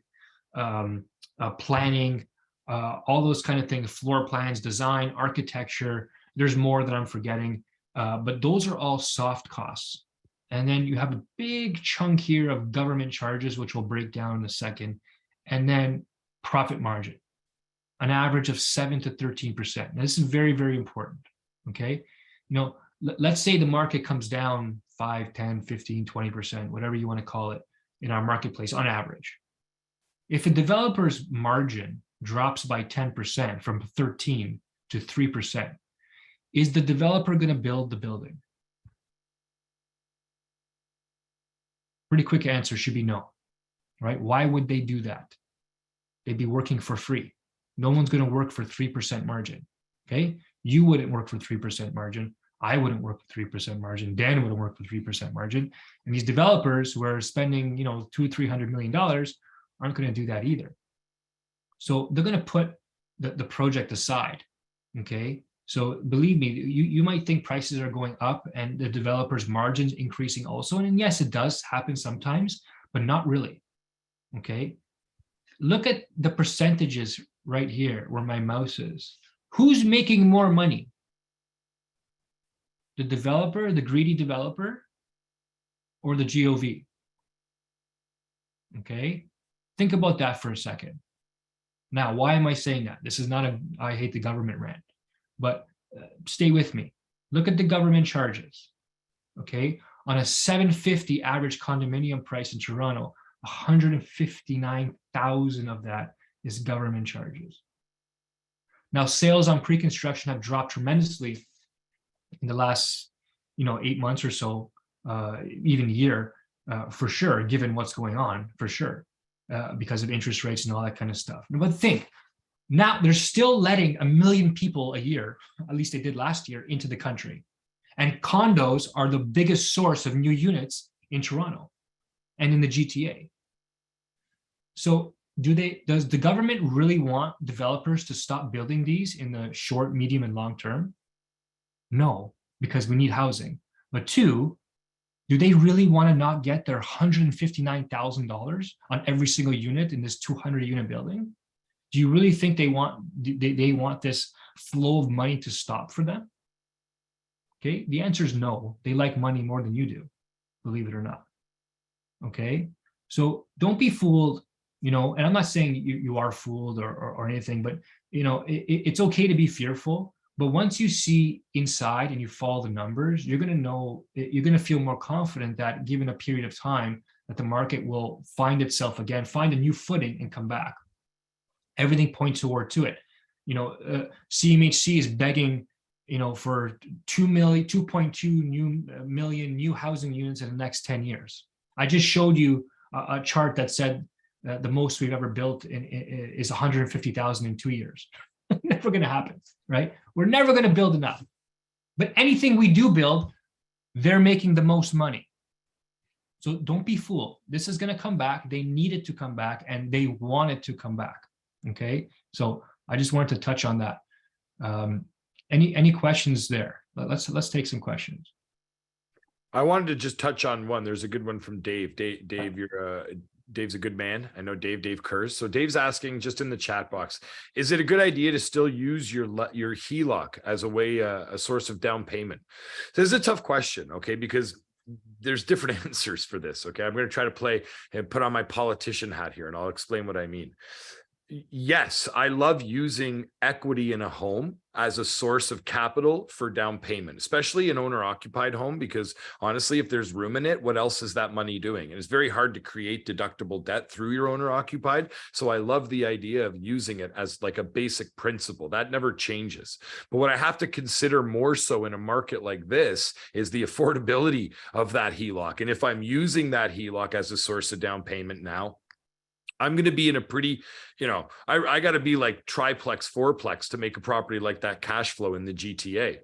planning, all those kind of things, floor plans, design, architecture. There's more that I'm forgetting, but those are all soft costs. And then you have a big chunk here of government charges, which we'll break down in a second, and then profit margin, an average of 7 to 13%. Now, this is very, very important, okay? You know, let's say the market comes down 5, 10, 15, 20%, whatever you want to call it in our marketplace on average. If a developer's margin drops by 10% from 13 to 3%, is the developer going to build the building? Pretty quick answer should be no, right? Why would they do that? They'd be working for free. No one's going to work for 3% margin, okay? You wouldn't work for 3% margin. I wouldn't work for 3% margin. Dan wouldn't work for 3% margin. And these developers who are spending, you know, $200-300 million aren't going to do that either. So they're going to put the project aside, okay? So believe me, you might think prices are going up and the developer's margins increasing also. And yes, it does happen sometimes, but not really, okay? Look at the percentages right here where my mouse is. Who's making more money? The developer, the greedy developer, or the GOV? Okay, think about that for a second. Now, why am I saying that? This is not a I hate the government rant, but stay with me. Look at the government charges, okay? On a $750 average condominium price in Toronto, 159,000 of that is government charges. Now, sales on pre-construction have dropped tremendously in the last, 8 months or so, even a year, for sure, given what's going on, for sure, because of interest rates and all that kind of stuff. But think, Now they're still letting 1 million people a year, at least they did last year, into the country. And condos are the biggest source of new units in Toronto and in the GTA. So does the government really want developers to stop building these in the short, medium, and long term? No, because we need housing. But two, do they really want to not get their $159,000 on every single unit in this 200 unit building? Do you really think they want this flow of money to stop for them? Okay, the answer is no. They like money more than you do, believe it or not. Okay, so don't be fooled, and I'm not saying you are fooled or anything, but it's okay to be fearful. But once you see inside and you follow the numbers, you're going to feel more confident that given a period of time that the market will find itself again, find a new footing and come back. Everything points to it. CMHC is begging, for 2.2 million new housing units in the next 10 years. I just showed you a chart that said the most we've ever built is 150,000 in 2 years. Never going to happen, right? We're never going to build enough. But anything we do build, they're making the most money. So don't be fooled. This is going to come back. They need it to come back, and they want it to come back. Okay, so I just wanted to touch on that. Any questions there? Let's take some questions. I wanted to just touch on one. There's a good one from Dave. Dave, Dave's a good man. I know Dave Kurz. So Dave's asking just in the chat box, is it a good idea to still use your HELOC as a source of down payment? This is a tough question, okay, because there's different answers for this. Okay, I'm going to try to play and put on my politician hat here, and I'll explain what I mean. Yes, I love using equity in a home as a source of capital for down payment, especially an owner-occupied home, because honestly, if there's room in it, what else is that money doing? And it's very hard to create deductible debt through your owner-occupied. So I love the idea of using it as like a basic principle. That never changes. But what I have to consider more so in a market like this is the affordability of that HELOC. And if I'm using that HELOC as a source of down payment now, I'm going to be in a pretty, I got to be like triplex, fourplex to make a property like that cash flow in the GTA.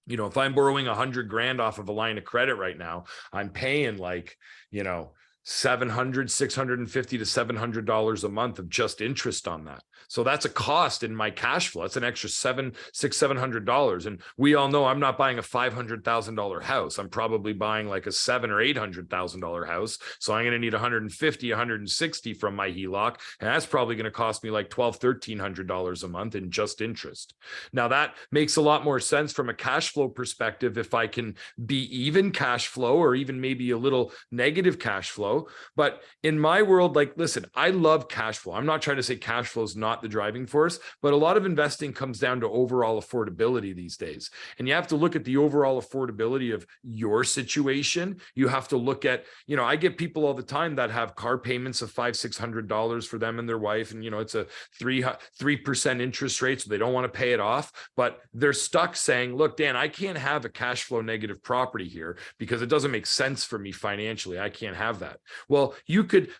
If I'm borrowing 100 grand off of a line of credit right now, I'm paying like, $650 to $700 a month of just interest on that. So that's a cost in my cash flow. That's an extra $700. And we all know I'm not buying a $500,000 house. I'm probably buying like a $700,000 or $800,000 house. So I'm going to need 150, 160 from my HELOC. And that's probably going to cost me like $1,200, $1,300 a month in just interest. Now that makes a lot more sense from a cash flow perspective if I can be even cash flow or even maybe a little negative cash flow. But in my world, like, listen, I love cash flow. I'm not trying to say cash flow is not the driving force, but a lot of investing comes down to overall affordability these days. And you have to look at the overall affordability of your situation. You have to look at, I get people all the time that have car payments of $500, $600 for them and their wife. And, it's a 3% interest rate, so they don't want to pay it off, but they're stuck saying, look, Dan, I can't have a cash flow negative property here because it doesn't make sense for me financially. I can't have that. Well,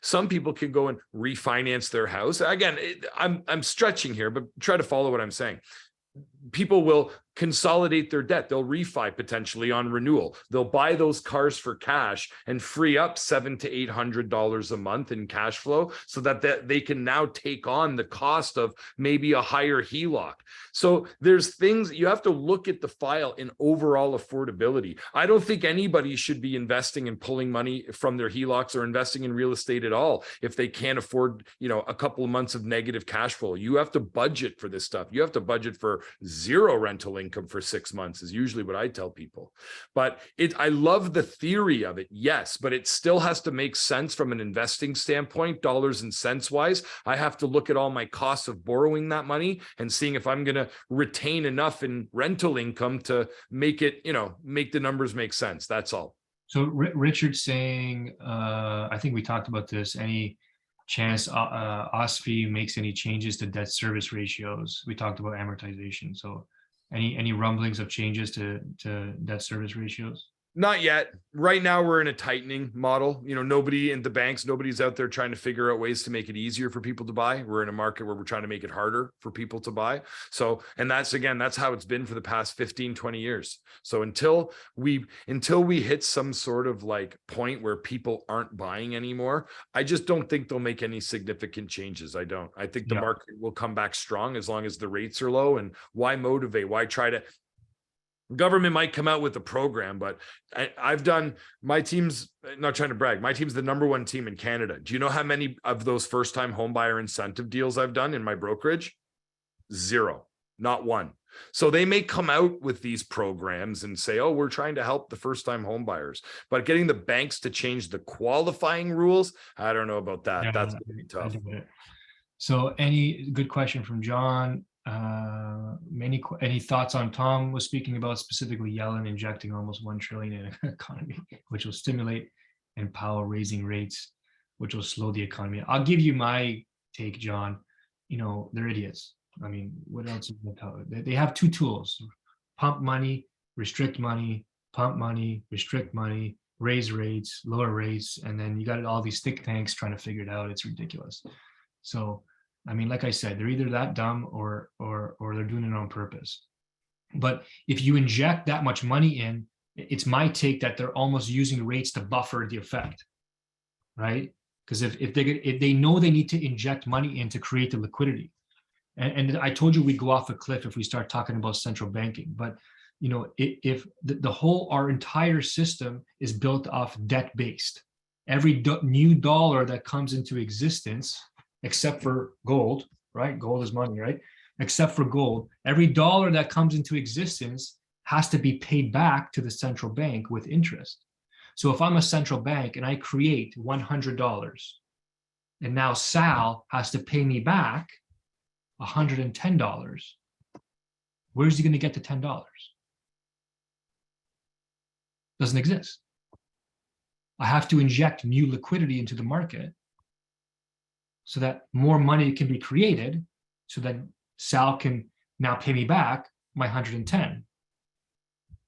some people can go and refinance their house. Again, I'm stretching here, but try to follow what I'm saying. People will consolidate their debt. They'll refi potentially on renewal. They'll buy those cars for cash and free up $700 to $800 a month in cash flow so that they can now take on the cost of maybe a higher HELOC. So there's things you have to look at the file in overall affordability. I don't think anybody should be investing and pulling money from their HELOCs or investing in real estate at all if they can't afford, a couple of months of negative cash flow. You have to budget for this stuff. You have to budget for zero rental income for 6 months is usually what I tell people. But I love the theory of it, yes, but it still has to make sense from an investing standpoint, dollars and cents wise. I have to look at all my costs of borrowing that money and seeing if I'm going to retain enough in rental income to make it, make the numbers make sense. That's all. So Richard's saying, I think we talked about this, any chance OSFI makes any changes to debt service ratios? We talked about amortization. So any rumblings of changes to debt service ratios? Not yet. Right now, we're in a tightening model. Nobody in the banks, nobody's out there trying to figure out ways to make it easier for people to buy. We're in a market where we're trying to make it harder for people to buy. So, and that's how it's been for the past 15, 20 years. So until we hit some sort of like point where people aren't buying anymore, I just don't think they'll make any significant changes. I don't. I think the market will come back strong as long as the rates are low. And why motivate? Why try to government might come out with a program, but I've done my team's not trying to brag. My team's the #1 team in Canada. Do you know how many of those first-time homebuyer incentive deals I've done in my brokerage? 0, not one. So they may come out with these programs and say, oh, we're trying to help the first-time homebuyers, but getting the banks to change the qualifying rules, I don't know about that. That's going to be tough. So any good question from John? Any thoughts on Tom was speaking about, specifically Yellen injecting almost 1 trillion in an economy, which will stimulate, and Powell raising rates, which will slow the economy. I'll give you my take, John. They're idiots. I mean, what else is they have 2 tools: pump money, restrict money, pump money, restrict money, raise rates, lower rates, and then you got all these think tanks trying to figure it out. It's ridiculous. So I mean, like I said, they're either that dumb or they're doing it on purpose. But if you inject that much money in, it's my take that they're almost using rates to buffer the effect, right? Because if they know they need to inject money in to create the liquidity, and I told you we'd go off a cliff if we start talking about central banking. But if our entire system is built off debt based, every new dollar that comes into existence, except for gold, right? Gold is money, right? Except for gold, every dollar that comes into existence has to be paid back to the central bank with interest. So if I'm a central bank and I create $100, and now Sal has to pay me back $110, where's he going to get the $10? Doesn't exist. I have to inject new liquidity into the market so that more money can be created, so that Sal can now pay me back my 110,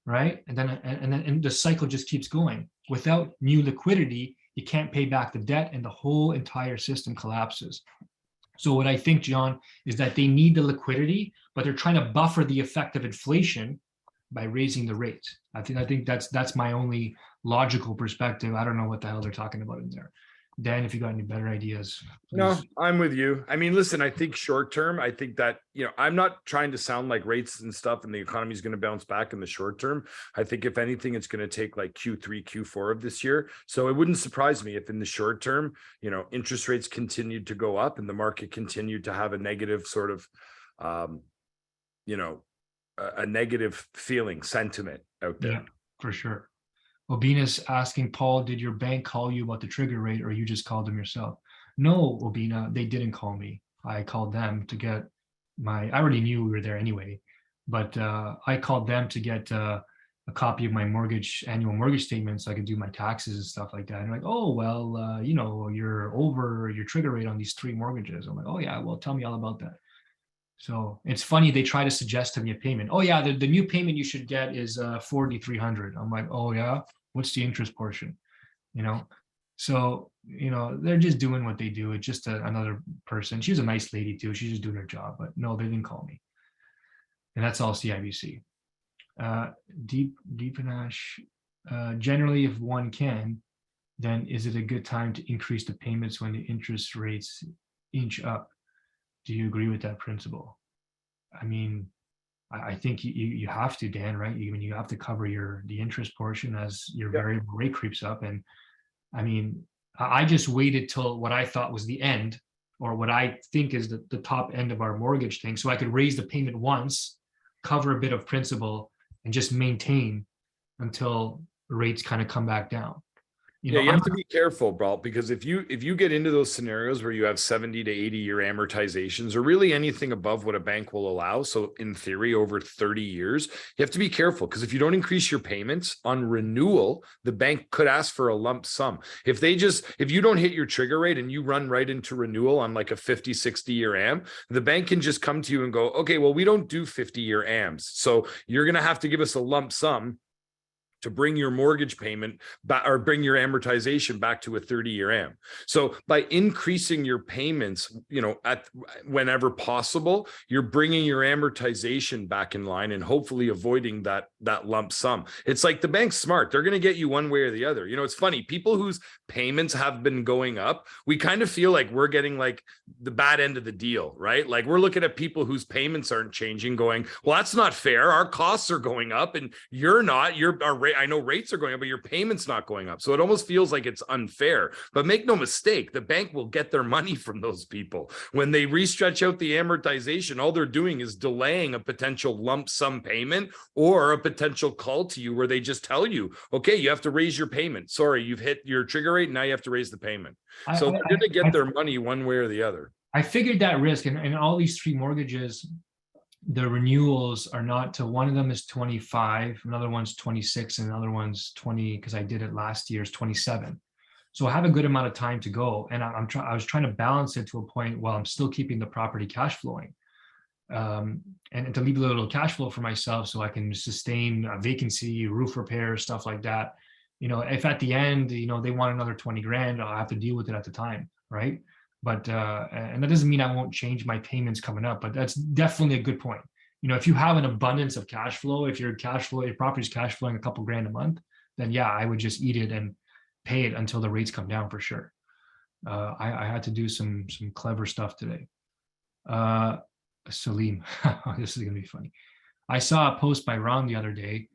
right? And then the cycle just keeps going. Without new liquidity, you can't pay back the debt, and the whole entire system collapses. So what I think, John, is that they need the liquidity, but they're trying to buffer the effect of inflation by raising the rate. I think that's my only logical perspective. I don't know what the hell they're talking about in there. Dan, if you got any better ideas, please. No, I'm with you. I mean, listen, I think short term, I think that, I'm not trying to sound like rates and stuff and the economy is going to bounce back in the short term. I think if anything, it's going to take like Q3, Q4 of this year. So it wouldn't surprise me if in the short term, interest rates continued to go up and the market continued to have a negative sort of, a negative feeling, sentiment out there. Yeah, for sure. Obina's asking, Paul, did your bank call you about the trigger rate, or you just called them yourself? No, Obina, they didn't call me. I called them to get I already knew we were there anyway, but I called them to get a copy of my annual mortgage statement so I could do my taxes and stuff like that. And like, oh, well, you're over your trigger rate on these 3 mortgages. I'm like, oh yeah, well, tell me all about that. So it's funny, they try to suggest to me a payment. Oh yeah, the new payment you should get is $4,300. I'm like, oh yeah, what's the interest portion? So they're just doing what they do. It's just another person. She was a nice lady too. She's just doing her job. But no, they didn't call me. And that's all CIBC. Deepanash. Generally, if one can, then is it a good time to increase the payments when the interest rates inch up? Do you agree with that principle? I mean, I think you have to, Dan, right? You have to cover the interest portion as your variable rate creeps up. And I mean, I just waited till what I thought was the end, or what I think is the top end of our mortgage thing, so I could raise the payment once, cover a bit of principal, and just maintain until rates kind of come back down. You have to be careful, bro, because if you get into those scenarios where you have 70 to 80 year amortizations, or really anything above what a bank will allow, so in theory over 30 years, you have to be careful, because if you don't increase your payments on renewal, the bank could ask for a lump sum. If you don't hit your trigger rate and you run right into renewal on like a 50, 60 year AM, the bank can just come to you and go, okay, well, we don't do 50 year AMs, so you're going to have to give us a lump sum to bring your mortgage payment back or bring your amortization back to a 30-year am. So by increasing your payments, at whenever possible, you're bringing your amortization back in line and hopefully avoiding that lump sum. It's like the bank's smart. They're going to get you one way or the other. It's funny, people whose payments have been going up, we kind of feel like we're getting like the bad end of the deal, right? Like we're looking at people whose payments aren't changing going, well, that's not fair. Our costs are going up and you're not. I know rates are going up, but your payment's not going up. So it almost feels like it's unfair. But make no mistake, the bank will get their money from those people. When they restretch out the amortization, all they're doing is delaying a potential lump sum payment or a potential call to you where they just tell you, okay, you have to raise your payment. Sorry, you've hit your trigger rate. Now you have to raise the payment. So they're going to get their money one way or the other. I figured that risk, and all these 3 mortgages, the renewals are not to, one of them is 25, another one's 26, and another one's 20, because I did it last year, is 27. So I have a good amount of time to go. And I was trying to balance it to a point while I'm still keeping the property cash flowing. And to leave a little cash flow for myself so I can sustain a vacancy, roof repair, stuff like that. If at the end, they want another 20 grand, I'll have to deal with it at the time. Right. But, and that doesn't mean I won't change my payments coming up, but that's definitely a good point. If you have an abundance of cash flow, if your property's cash flowing a couple grand a month, then yeah, I would just eat it and pay it until the rates come down for sure. I had to do some clever stuff today. Salim, this is gonna be funny. I saw a post by Ron the other day.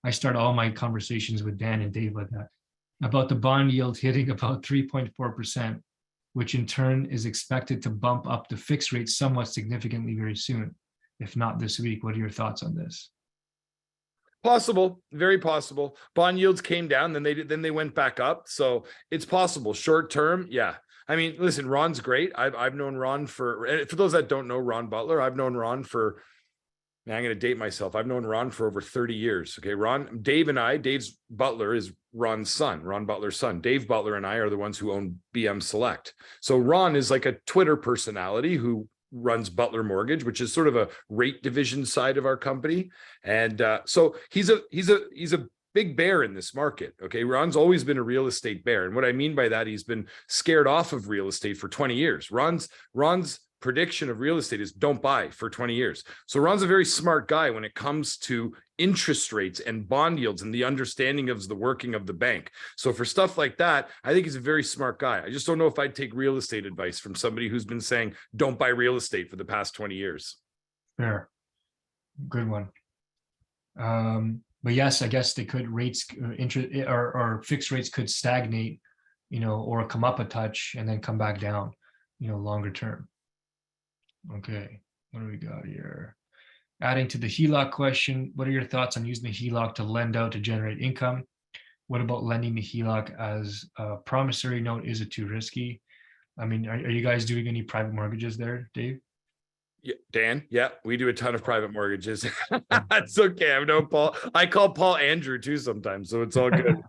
I start all my conversations with Dan and Dave like that, about the bond yield hitting about 3.4%, which in turn is expected to bump up the fixed rate somewhat significantly very soon, if not this week. What are your thoughts on this? Possible, very possible. Bond yields came down, then they went back up. So it's possible. Short term, yeah. I mean, listen, Ron's great. I've known Ron for those that don't know Ron Butler, I've known Ron for, I'm going to date myself. I've known Ron for over 30 years. Okay. Dave's Butler is Ron's son, Ron Butler's son. Dave Butler and I are the ones who own BM Select. So Ron is like a Twitter personality who runs Butler Mortgage, which is sort of a rate division side of our company. And so he's a big bear in this market. Okay. Ron's always been a real estate bear. And what I mean by that, he's been scared off of real estate for 20 years. Ron's prediction of real estate is don't buy for 20 years. So Ron's a very smart guy when it comes to interest rates and bond yields and the understanding of the working of the bank. So for stuff like that, I think he's a very smart guy. I just don't know if I'd take real estate advice from somebody who's been saying don't buy real estate for the past 20 years. Fair. Good one. But yes, I guess they could interest or fixed rates could stagnate, or come up a touch and then come back down, longer term. Okay, what do we got here? Adding to the HELOC question, what are your thoughts on using the HELOC to lend out to generate income? What about lending the HELOC as a promissory note? Is it too risky? I mean, are you guys doing any private mortgages there, Dave? Yeah, Dan. Yeah, we do a ton of private mortgages. It's okay. I've known Paul. I call Paul Andrew too sometimes, so it's all good.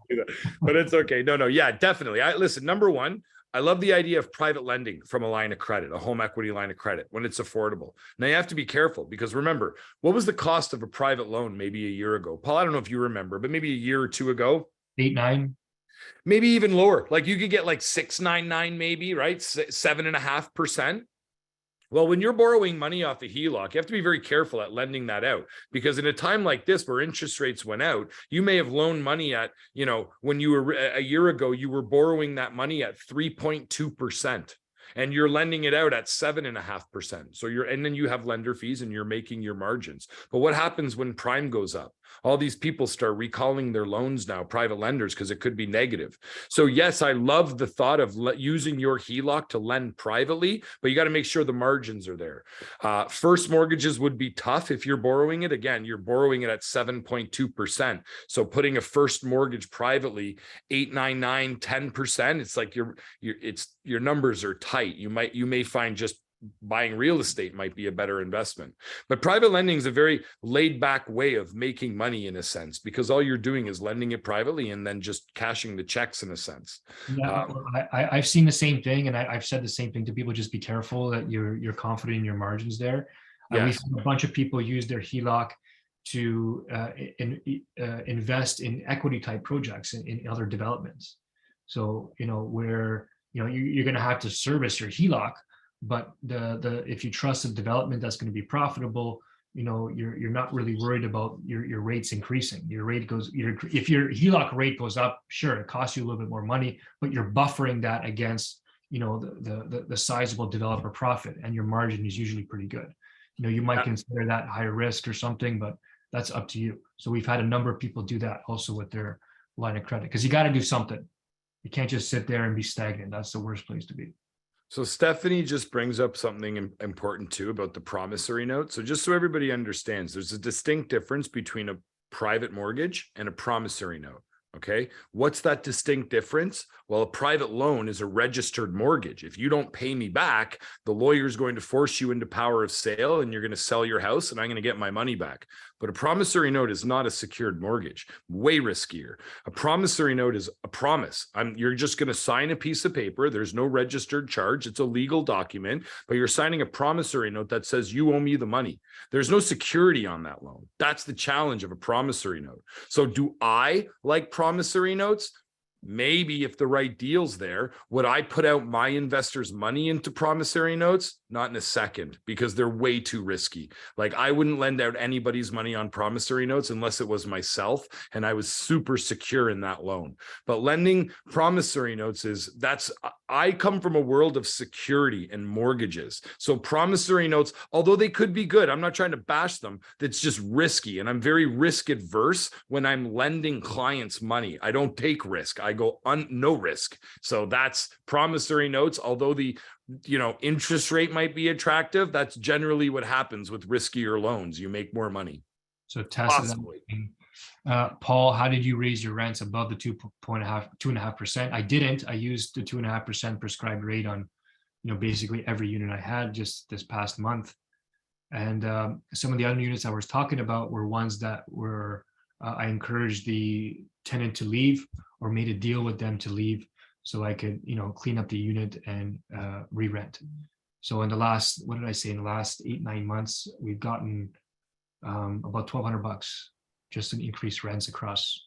But it's okay. No, yeah, definitely. Listen. Number one, I love the idea of private lending from a line of credit, a home equity line of credit, when it's affordable. Now you have to be careful because remember, what was the cost of a private loan maybe a year ago? Paul, I don't know if you remember, but maybe a year or two ago. 8, 9. Maybe even lower. Like you could get like 6.99, maybe, right? 7.5%. Well, when you're borrowing money off a HELOC, you have to be very careful at lending that out because in a time like this where interest rates went out, you may have loaned money at, when you were a year ago, you were borrowing that money at 3.2%. And you're lending it out at 7.5%. So and then you have lender fees and you're making your margins. But what happens when prime goes up? All these people start recalling their loans now, private lenders, because it could be negative. So yes, I love the thought of using your HELOC to lend privately, but you got to make sure the margins are there. First mortgages would be tough if you're borrowing it. Again, you're borrowing it at 7.2%. So putting a first mortgage privately, 8, 9, 9, 10%, it's like your numbers are tight. You may find just buying real estate might be a better investment. But private lending is a very laid back way of making money in a sense, because all you're doing is lending it privately and then just cashing the checks in a sense. Yeah, I've seen the same thing. And I've said the same thing to people, just be careful that you're confident in your margins there. Yes. We've seen a bunch of people use their HELOC to invest in equity type projects in other developments. So, where, you're going to have to service your HELOC, but if you trust a development that's going to be profitable, you're not really worried about your rates increasing. If your HELOC rate goes up, sure, it costs you a little bit more money, but you're buffering that against, the sizable developer profit, and your margin is usually pretty good. You might consider that higher risk or something, but that's up to you. So we've had a number of people do that also with their line of credit, because you got to do something. You can't just sit there and be stagnant. That's the worst place to be. So Stephanie just brings up something important too about the promissory note. So just so everybody understands, there's a distinct difference between a private mortgage and a promissory note. Okay. What's that distinct difference? Well, a private loan is a registered mortgage. If you don't pay me back, the lawyer is going to force you into power of sale, and you're going to sell your house, and I'm going to get my money back. But a promissory note is not a secured mortgage, way riskier. A promissory note is a promise. You're just going to sign a piece of paper. There's no registered charge. It's a legal document, but you're signing a promissory note that says you owe me the money. There's no security on that loan. That's the challenge of a promissory note. So do I like promissory notes? Maybe if the right deal's there. Would I put out my investors' money into promissory notes? Not in a second, because they're way too risky. Like, I wouldn't lend out anybody's money on promissory notes unless it was myself and I was super secure in that loan. But lending promissory notes I come from a world of security and mortgages. So promissory notes, although they could be good, I'm not trying to bash them, that's just risky. And I'm very risk adverse when I'm lending clients money. I don't take risk. I go no risk. So that's promissory notes. Although the interest rate might be attractive, that's generally what happens with riskier loans. You make more money. So possibly. Paul, how did you raise your rents above the 2.5%? I didn't. I used the 2.5% prescribed rate on, basically every unit I had just this past month. And some of the other units I was talking about were ones that were, I encouraged the tenant to leave or made a deal with them to leave, so I could, clean up the unit and re-rent. So in the last, in the last 8-9 months, we've gotten about $1,200 just in increased rents across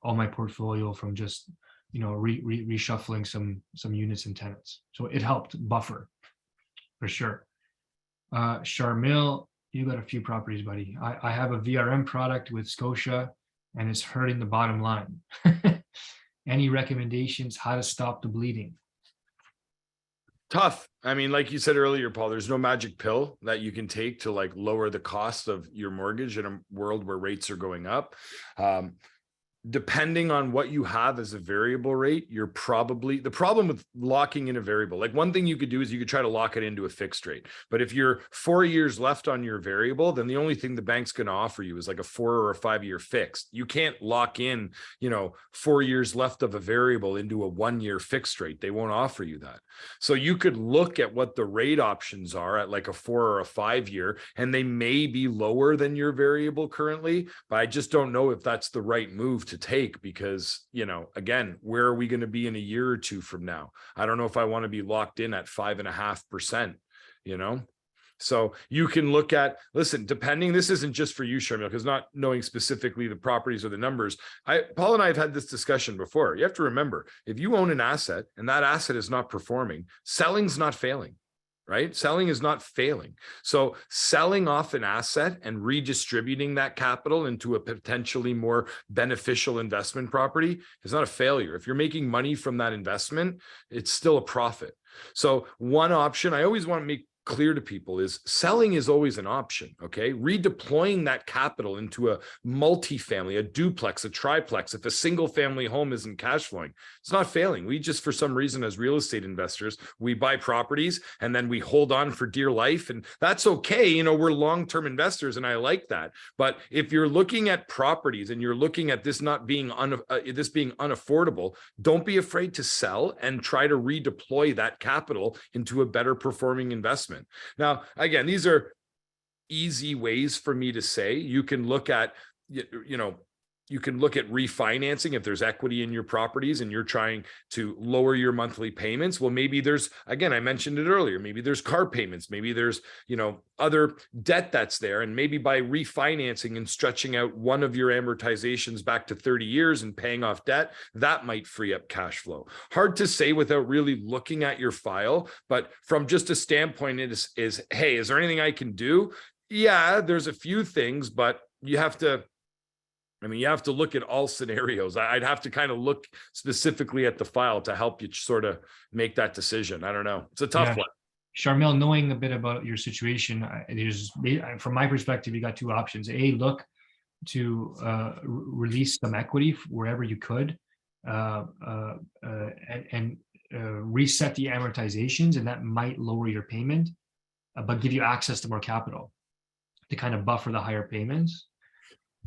all my portfolio from just, reshuffling some units and tenants. So it helped buffer for sure. Charmil, you got a few properties, buddy. I have a VRM product with Scotia, and it's hurting the bottom line. Any recommendations how to stop the bleeding? Tough. I mean, like you said earlier, Paul, there's no magic pill that you can take to like lower the cost of your mortgage in a world where rates are going up. Depending on what you have as a variable rate, you're probably, the problem with locking in a variable, like one thing you could do is you could try to lock it into a fixed rate. But if you're 4 years left on your variable, then the only thing the bank's going to offer you is like a 4 or a 5 year fixed. You can't lock in, 4 years left of a variable into a 1 year fixed rate. They won't offer you that. So you could look at what the rate options are at like a 4 or a 5 year, and they may be lower than your variable currently, but I just don't know if that's the right move to take, because, again, where are we going to be in a year or two from now? I don't know if I want to be locked in at 5.5%, So you can look at, listen, depending, this isn't just for you, Sharmil, because not knowing specifically the properties or the numbers, Paul and I have had this discussion before. You have to remember, if you own an asset and that asset is not performing, selling's not failing. Right? Selling is not failing. So selling off an asset and redistributing that capital into a potentially more beneficial investment property is not a failure. If you're making money from that investment, it's still a profit. So one option I always want to make clear to people is selling is always an option. Okay. Redeploying that capital into a multifamily, a duplex, a triplex. If a single family home isn't cash flowing, it's not failing. We just, for some reason, as real estate investors, we buy properties and then we hold on for dear life. And that's okay. We're long-term investors and I like that. But if you're looking at properties and you're looking at this not being this being unaffordable, don't be afraid to sell and try to redeploy that capital into a better performing investment. Now, again, these are easy ways for me to say. You can look at, you can look at refinancing if there's equity in your properties and you're trying to lower your monthly payments. Well, maybe there's, again, I mentioned it earlier, maybe there's car payments, maybe there's, other debt that's there. And maybe by refinancing and stretching out one of your amortizations back to 30 years and paying off debt, that might free up cash flow. Hard to say without really looking at your file, but from just a standpoint is, hey, is there anything I can do? Yeah, there's a few things, but you have to look at all scenarios. I'd have to kind of look specifically at the file to help you sort of make that decision. I don't know. It's a tough one. Charmel, knowing a bit about your situation, from my perspective, you got two options. A, look to release some equity wherever you could, and reset the amortizations, and that might lower your payment, but give you access to more capital to kind of buffer the higher payments.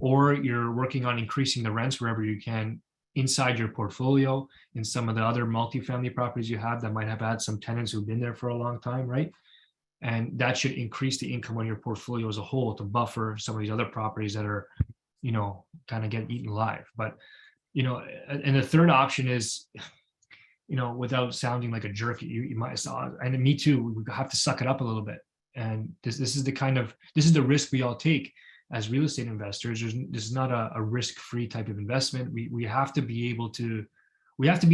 Or you're working on increasing the rents wherever you can inside your portfolio, in some of the other multifamily properties you have that might have had some tenants who've been there for a long time, right? And that should increase the income on your portfolio as a whole to buffer some of these other properties that are, kind of get eaten alive. But, and the third option is, without sounding like a jerk, you might saw, and me too, we have to suck it up a little bit. And this is the risk we all take as real estate investors. This is not a risk-free type of investment. We have to be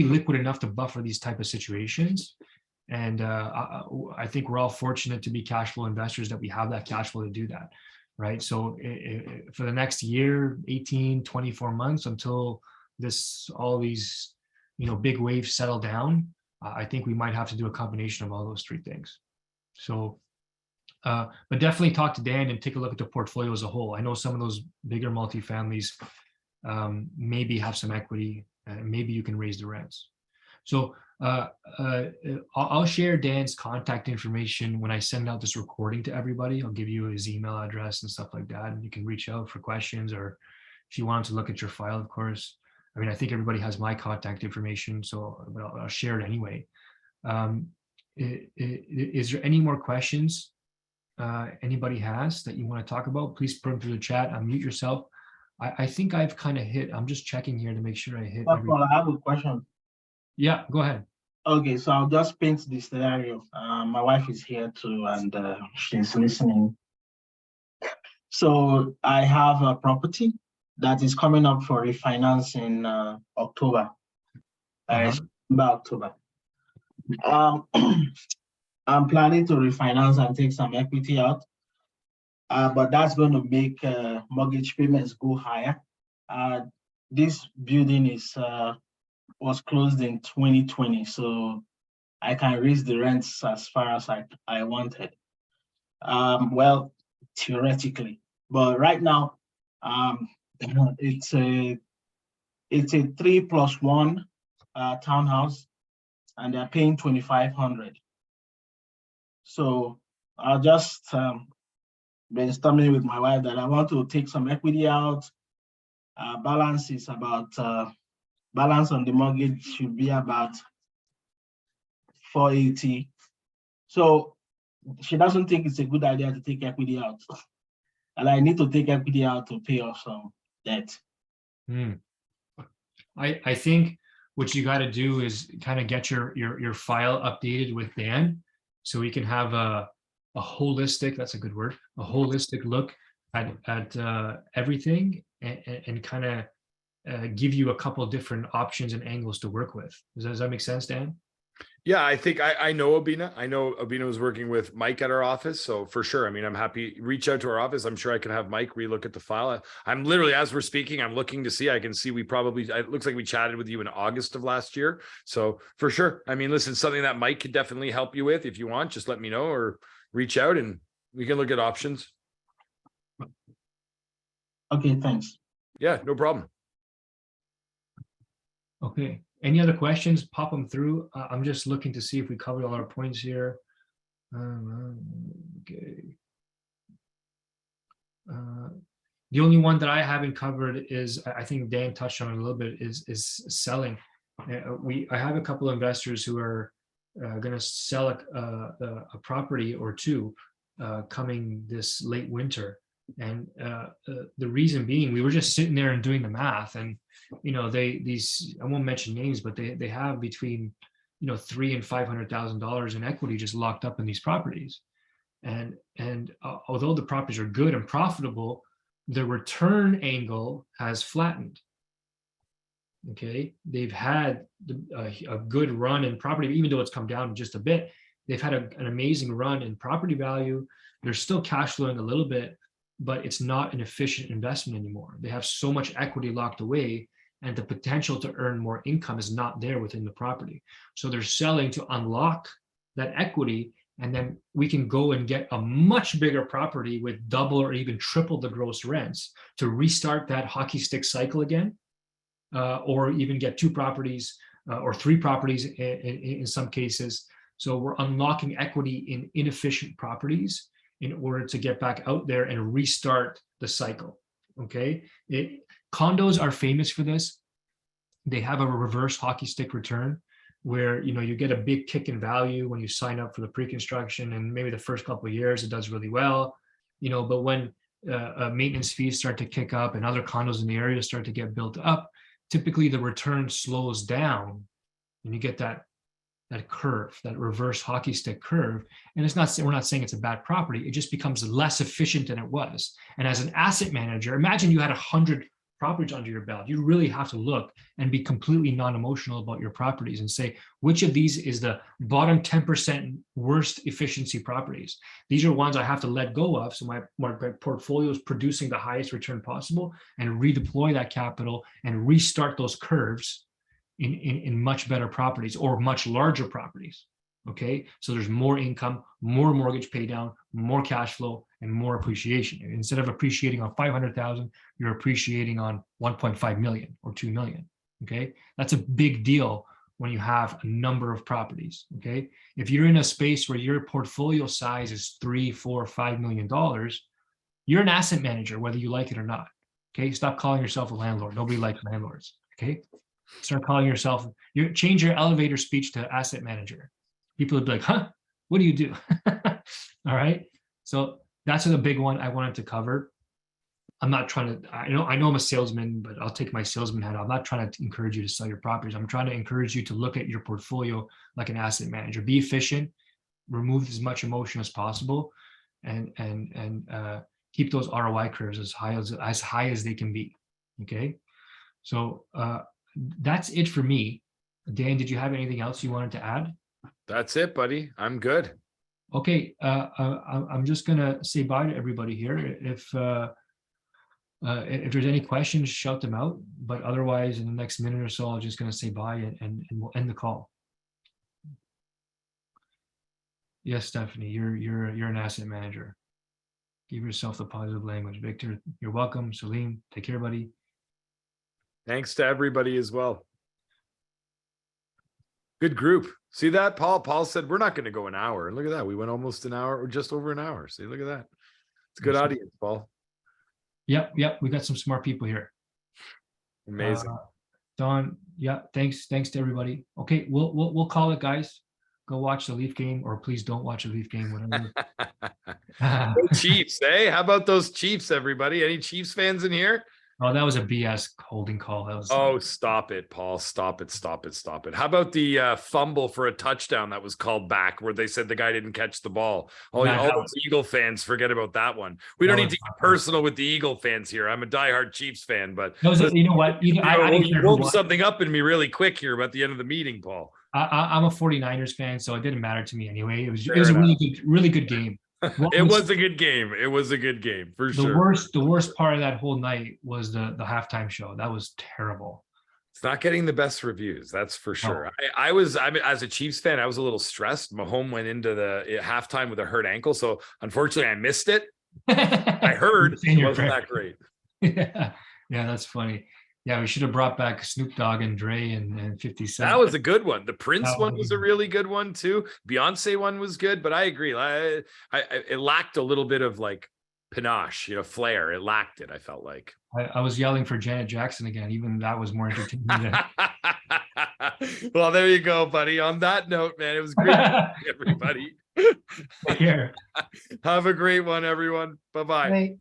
liquid enough to buffer these type of situations. And I think we're all fortunate to be cash flow investors, that we have that cash flow to do that, right? So for the next year, 18, 24 months, until all these, big waves settle down, I think we might have to do a combination of all those three things. So, but definitely talk to Dan and take a look at the portfolio as a whole. I know some of those bigger multifamilies maybe have some equity, and maybe you can raise the rents. So I'll share Dan's contact information when I send out this recording to everybody. I'll give you his email address and stuff like that, and you can reach out for questions, or if you want to look at your file, of course. I think everybody has my contact information, so but I'll share it anyway. Is there any more questions anybody has that you want to talk about? Please put them through the chat. Unmute yourself. I think I've kind of hit. I'm just checking here to make sure I hit. I have a question. Yeah, go ahead. Okay, so I'll just paint the scenario. My wife is here too, and she's listening. So I have a property that is coming up for refinance in October. October. I'm planning to refinance and take some equity out, but that's going to make mortgage payments go higher. This building was closed in 2020, so I can raise the rents as far as I wanted. Well, theoretically, but right now, it's a 3+1 townhouse, and they're paying $2,500. So I'll just brainstorming with my wife that I want to take some equity out. Balance on the mortgage should be about $480. So she doesn't think it's a good idea to take equity out, and I need to take equity out to pay off some debt. I think what you got to do is kind of get your file updated with Dan, so we can have a holistic, that's a good word, a holistic look at everything, and kind of give you a couple of different options and angles to work with. Does that make sense, Dan? Yeah, I think I know Abina. I know Abina was working with Mike at our office. So for sure, I'm happy. Reach out to our office. I'm sure I can have Mike relook at the file. I'm literally, as we're speaking, I'm looking to see. I can see it looks like we chatted with you in August of last year. So for sure. Listen, something that Mike could definitely help you with. If you want, just let me know or reach out and we can look at options. Okay, thanks. Yeah, no problem. Okay. Any other questions? Pop them through. I'm just looking to see if we covered all our points here. Okay. The only one that I haven't covered is, I think Dan touched on it a little bit, is selling. I have a couple of investors who are going to sell a property or two coming this late winter. And the reason being, we were just sitting there and doing the math, and these, I won't mention names, but they have between $300,000 and $500,000 in equity just locked up in these properties. And although the properties are good and profitable, the return angle has flattened. Okay, they've had a good run in property, even though it's come down just a bit. They've had an amazing run in property value. They're still cash flowing a little bit, but it's not an efficient investment anymore. They have so much equity locked away, and the potential to earn more income is not there within the property. So they're selling to unlock that equity, and then we can go and get a much bigger property with double or even triple the gross rents to restart that hockey stick cycle again, or even get 2 properties or 3 properties in some cases. So we're unlocking equity in inefficient properties in order to get back out there and restart the cycle. Okay, condos are famous for this. They have a reverse hockey stick return, where you get a big kick in value when you sign up for the pre-construction, and maybe the first couple of years it does really well, but when maintenance fees start to kick up and other condos in the area start to get built up, typically the return slows down, and you get that curve, that reverse hockey stick curve. And we're not saying it's a bad property, it just becomes less efficient than it was. And as an asset manager, imagine you had 100 properties under your belt. You really have to look and be completely non-emotional about your properties and say, which of these is the bottom 10% worst efficiency properties? These are ones I have to let go of, so my portfolio is producing the highest return possible, and redeploy that capital and restart those curves in much better properties or much larger properties. Okay, so there's more income, more mortgage pay down, more cash flow, and more appreciation. Instead of appreciating on 500,000, you're appreciating on 1.5 million or 2 million. Okay, that's a big deal when you have a number of properties. Okay, if you're in a space where your portfolio size is $3, $4, $5 million, you're an asset manager, whether you like it or not. Okay, stop calling yourself a landlord. Nobody likes landlords. Okay, start calling yourself. Change your elevator speech to asset manager. People would be like, huh, what do you do? All right. So that's a big one I wanted to cover. I'm not trying to, I know I'm a salesman, but I'll take my salesman hat off. I'm not trying to encourage you to sell your properties. I'm trying to encourage you to look at your portfolio like an asset manager. Be efficient, remove as much emotion as possible, and keep those ROI curves as high as they can be. Okay. So that's it for me. Dan, did you have anything else you wanted to add? That's it, buddy. I'm good. Okay, I'm just gonna say bye to everybody here. If there's any questions, shout them out. But otherwise, in the next minute or so, I'm just gonna say bye and we'll end the call. Yes, Stephanie, you're an asset manager. Give yourself the positive language. Victor, you're welcome. Salim, take care, buddy. Thanks to everybody as well. Good group. See that, Paul? Paul said we're not going to go an hour. And look at that. We went almost an hour or just over an hour. See, look at that. It's a good audience, Paul. Yep. We got some smart people here. Amazing. Don, yeah, thanks to everybody. Okay, we'll call it, guys. Go watch the Leaf game, or please don't watch the Leaf game, whatever. Go Chiefs, eh? How about those Chiefs, everybody? Any Chiefs fans in here? Oh, that was a BS holding call. Oh, stop it, Paul. Stop it. How about the fumble for a touchdown that was called back, where they said the guy didn't catch the ball? All those Eagle fans, forget about that one. We don't need to get personal with the Eagle fans here. I'm a diehard Chiefs fan, but you know what? You woke something up in me really quick here about the end of the meeting, Paul. I'm a 49ers fan, so it didn't matter to me anyway. It was a really good game. It was a good game. It was a good game for sure. The worst part of that whole night was the halftime show. That was terrible. It's not getting the best reviews, that's for sure. No. I mean, as a Chiefs fan, I was a little stressed. Mahomes went into the halftime with a hurt ankle, so unfortunately I missed it. I heard it wasn't that great. Yeah, that's funny. Yeah, we should have brought back Snoop Dogg and Dre and 50 Cent. That was a good one. The Prince one was a really good one too. Beyonce one was good, but I agree. It lacked a little bit of like panache, flair. It lacked it, I felt like. I was yelling for Janet Jackson again. Even that was more entertaining. Well, there you go, buddy. On that note, man, it was great to see everybody. Take care. Have a great one, everyone. Bye-bye. Bye.